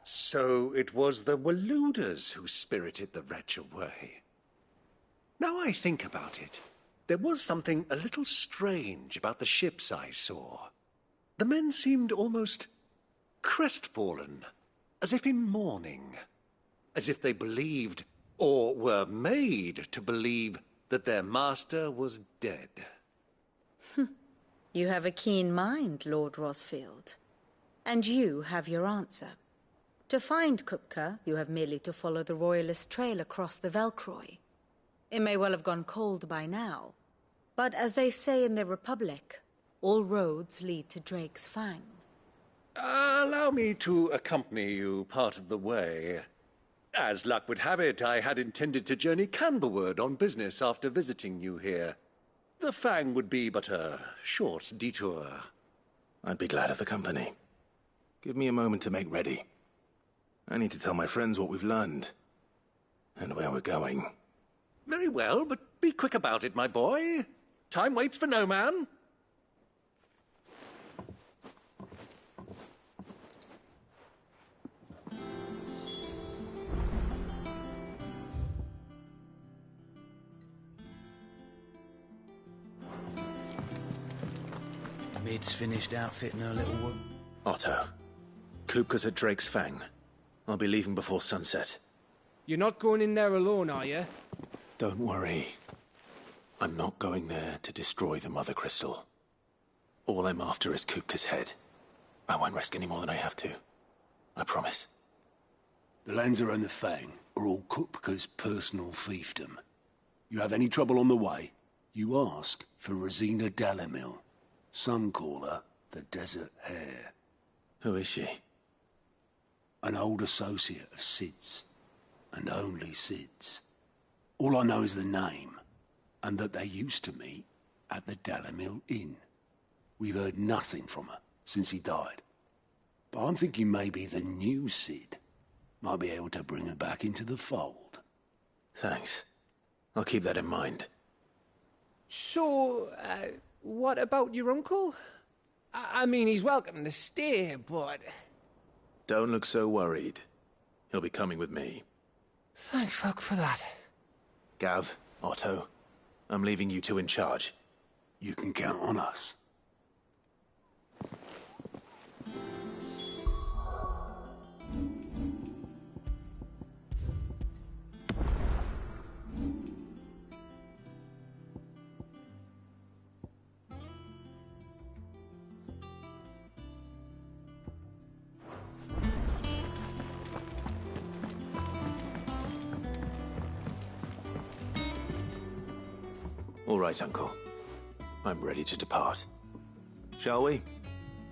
So it was the Waludas who spirited the wretch away. Now I think about it, there was something a little strange about the ships I saw. The men seemed almost crestfallen, as if in mourning, as if they believed, or were made to believe, that their master was dead. You have a keen mind, Lord Rosfield. And you have your answer. To find Kupka, you have merely to follow the Royalist trail across the Velcroy. It may well have gone cold by now, but as they say in the Republic, all roads lead to Drake's Fang. Allow me to accompany you part of the way. As luck would have it, I had intended to journey Candlewood on business after visiting you here. The Fang would be but a short detour. I'd be glad of the company. Give me a moment to make ready. I need to tell my friends what we've learned, and where we're going. Very well, but be quick about it, my boy. Time waits for no man. Mid's finished outfitting her little one. Otto, Kupka's at Drake's Fang. I'll be leaving before sunset. You're not going in there alone, are you? Don't worry. I'm not going there to destroy the Mother Crystal. All I'm after is Kupka's head. I won't risk any more than I have to. I promise. The Lanza and the Fang are all Kupka's personal fiefdom. You have any trouble on the way, you ask for Rosina Dalamil. Some call her the Desert Hare. Who is she? An old associate of Sid's, and only Sid's. All I know is the name, and that they used to meet at the Dalamil Inn. We've heard nothing from her since he died. But I'm thinking maybe the new Sid might be able to bring her back into the fold. Thanks. I'll keep that in mind. So, what about your uncle? I mean, he's welcome to stay, but... Don't look so worried. He'll be coming with me. Thank fuck for that. Gav, Otto, I'm leaving you two in charge. You can count on us. All right, Uncle. I'm ready to depart. Shall we?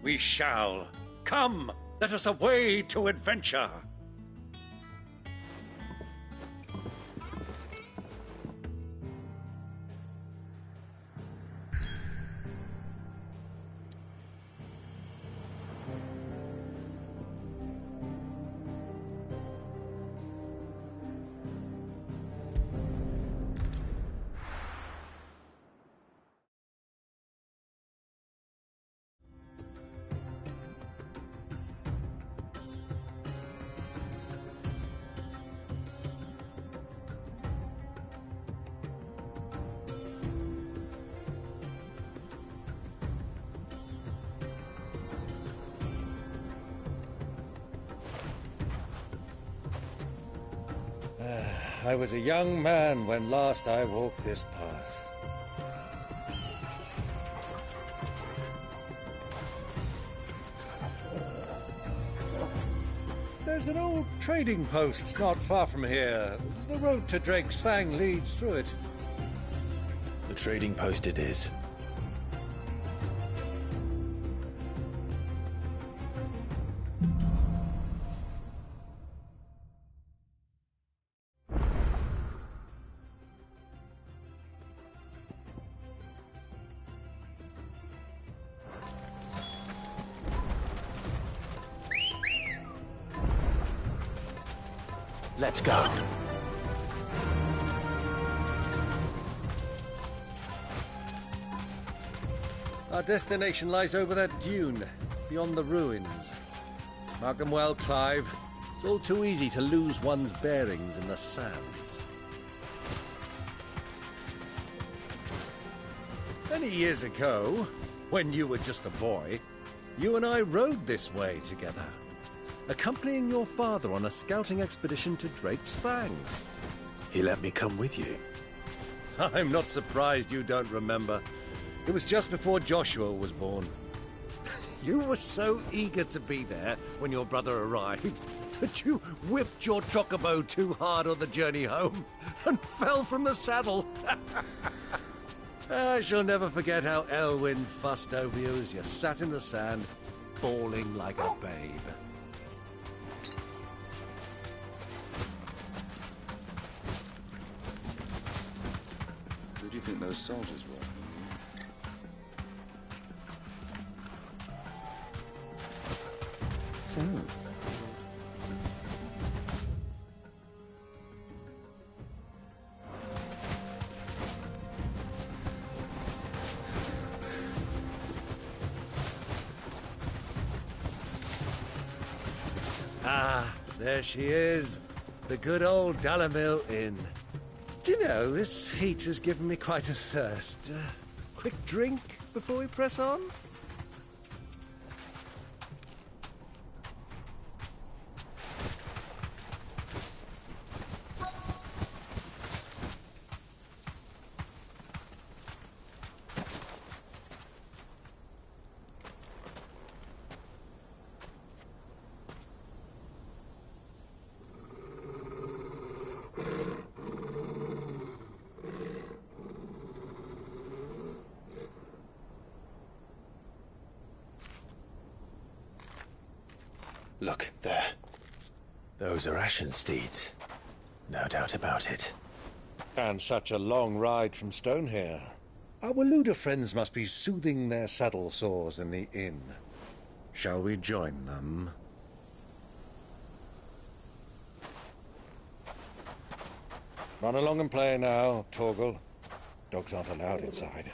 We shall. Come, let us away to adventure. I was a young man when last I walked this path. There's an old trading post not far from here. The road to Drake's Fang leads through it. The trading post it is. Let's go. Our destination lies over that dune, beyond the ruins. Mark them well, Clive. It's all too easy to lose one's bearings in the sands. Many years ago, when you were just a boy, you and I rode this way together, accompanying your father on a scouting expedition to Drake's Fang. He let me come with you. I'm not surprised you don't remember. It was just before Joshua was born. You were so eager to be there when your brother arrived that you whipped your chocobo too hard on the journey home and fell from the saddle. I shall never forget how Elwyn fussed over you as you sat in the sand, bawling like a babe. Who do you think those soldiers were? So... Ah, there she is. The good old Dalamil Inn. Do you know, this heat has given me quite a thirst. Quick drink before we press on? Look, there. Those are ashen steeds. No doubt about it. And such a long ride from Stonehair. Our Waluda friends must be soothing their saddle sores in the inn. Shall we join them? Run along and play now, Torgal. Dogs aren't allowed inside.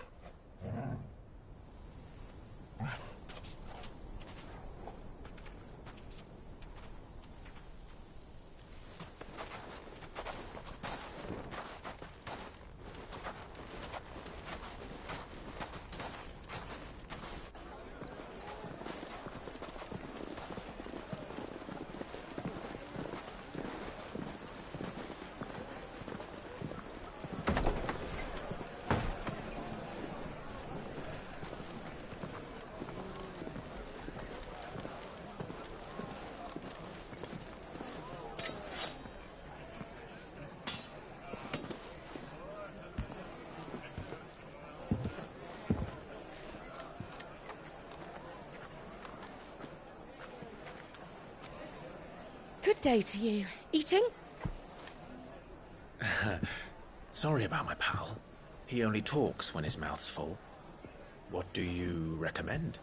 Good day to you. Eating? Sorry about my pal. He only talks when his mouth's full. What do you recommend?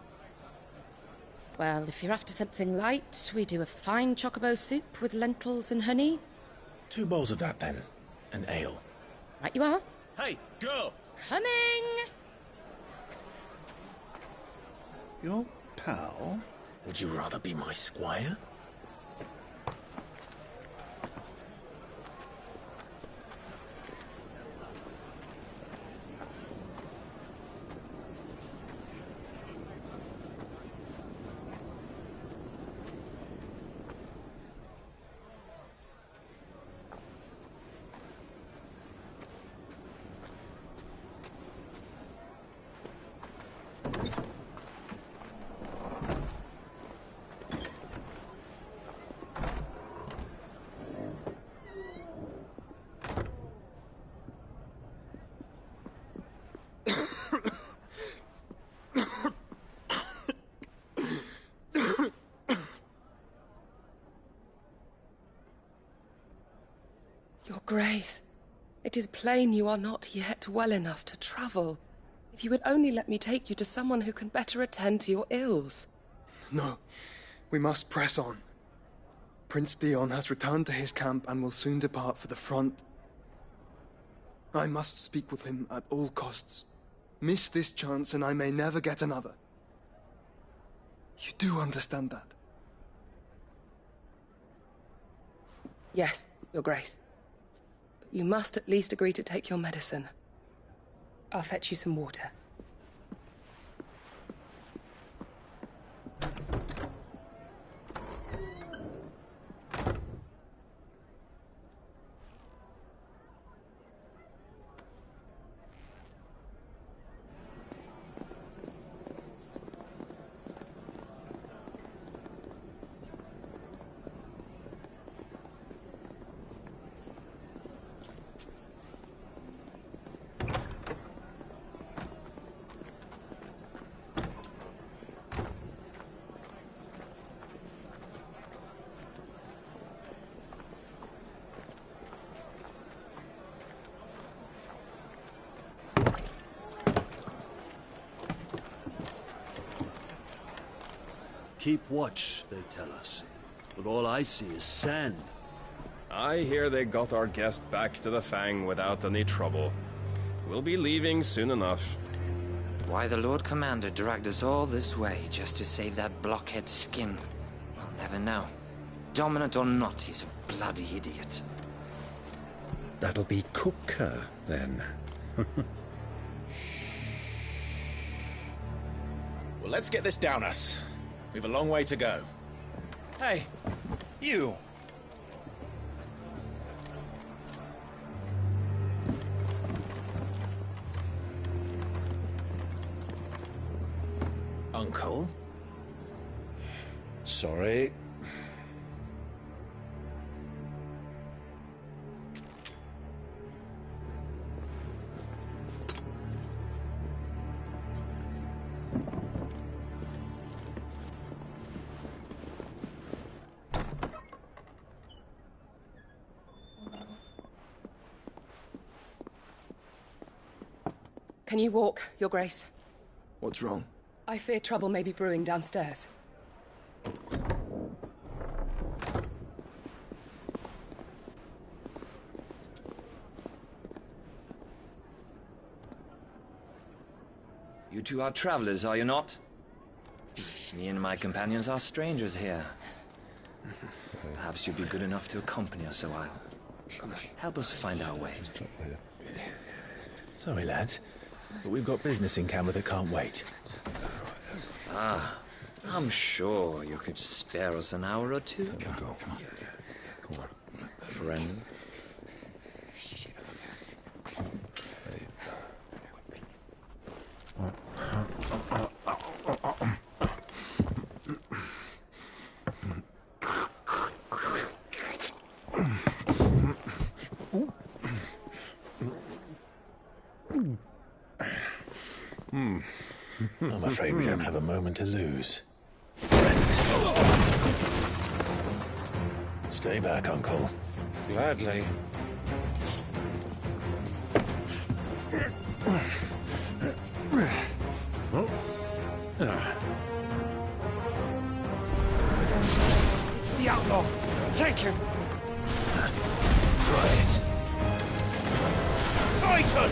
Well, if you're after something light, we do a fine chocobo soup with lentils and honey. 2 bowls of that, then. An ale. Right you are. Hey, girl! Coming! Your pal? Would you rather be my squire? Your Grace, it is plain you are not yet well enough to travel. If you would only let me take you to someone who can better attend to your ills. No, we must press on. Prince Dion has returned to his camp and will soon depart for the front. I must speak with him at all costs. Miss this chance and I may never get another. You do understand that? Yes, Your Grace. But you must at least agree to take your medicine. I'll fetch you some water. Keep watch, they tell us. But all I see is sand. I hear they got our guest back to the Fang without any trouble. We'll be leaving soon enough. Why the Lord Commander dragged us all this way just to save that blockhead skin, I'll never know. Dominant or not, he's a bloody idiot. That'll be Cooker, then. Well, let's get this down us. We've a long way to go. Hey, you! Uncle? Sorry. Can you walk, Your Grace? What's wrong? I fear trouble may be brewing downstairs. You two are travelers, are you not? Me and my companions are strangers here. Perhaps you'd be good enough to accompany us a while. Help us find our way. Sorry, lads, but we've got business in camera that can't wait. Ah, I'm sure you could spare us an hour or two. Come on. Friend. I'm afraid we don't have a moment to lose. Stay back, Uncle. Gladly. It's the outlaw. Take him. Try it. Titan!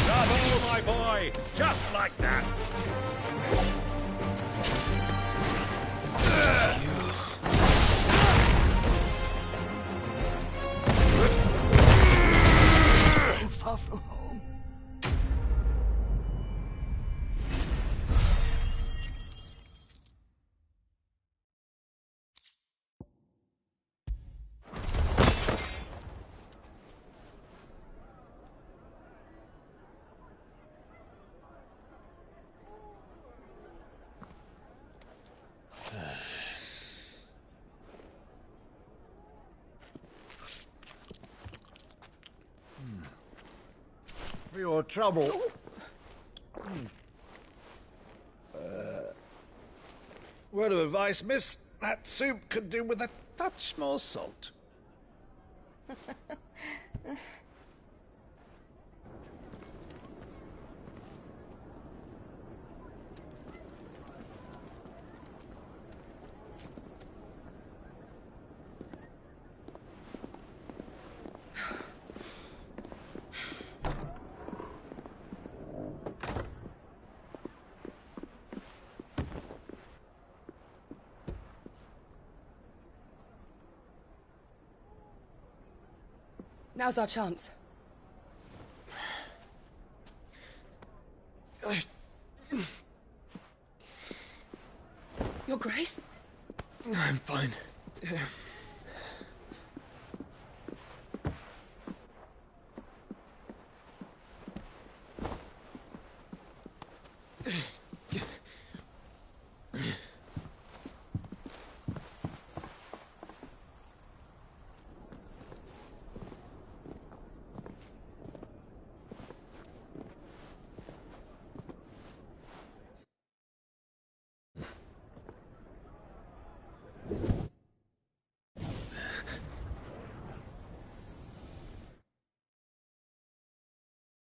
Bravo, my boy! Just like that! So far from home. For your trouble. Word of advice, miss. That soup could do with a touch more salt. Now's our chance. Your Grace? I'm fine.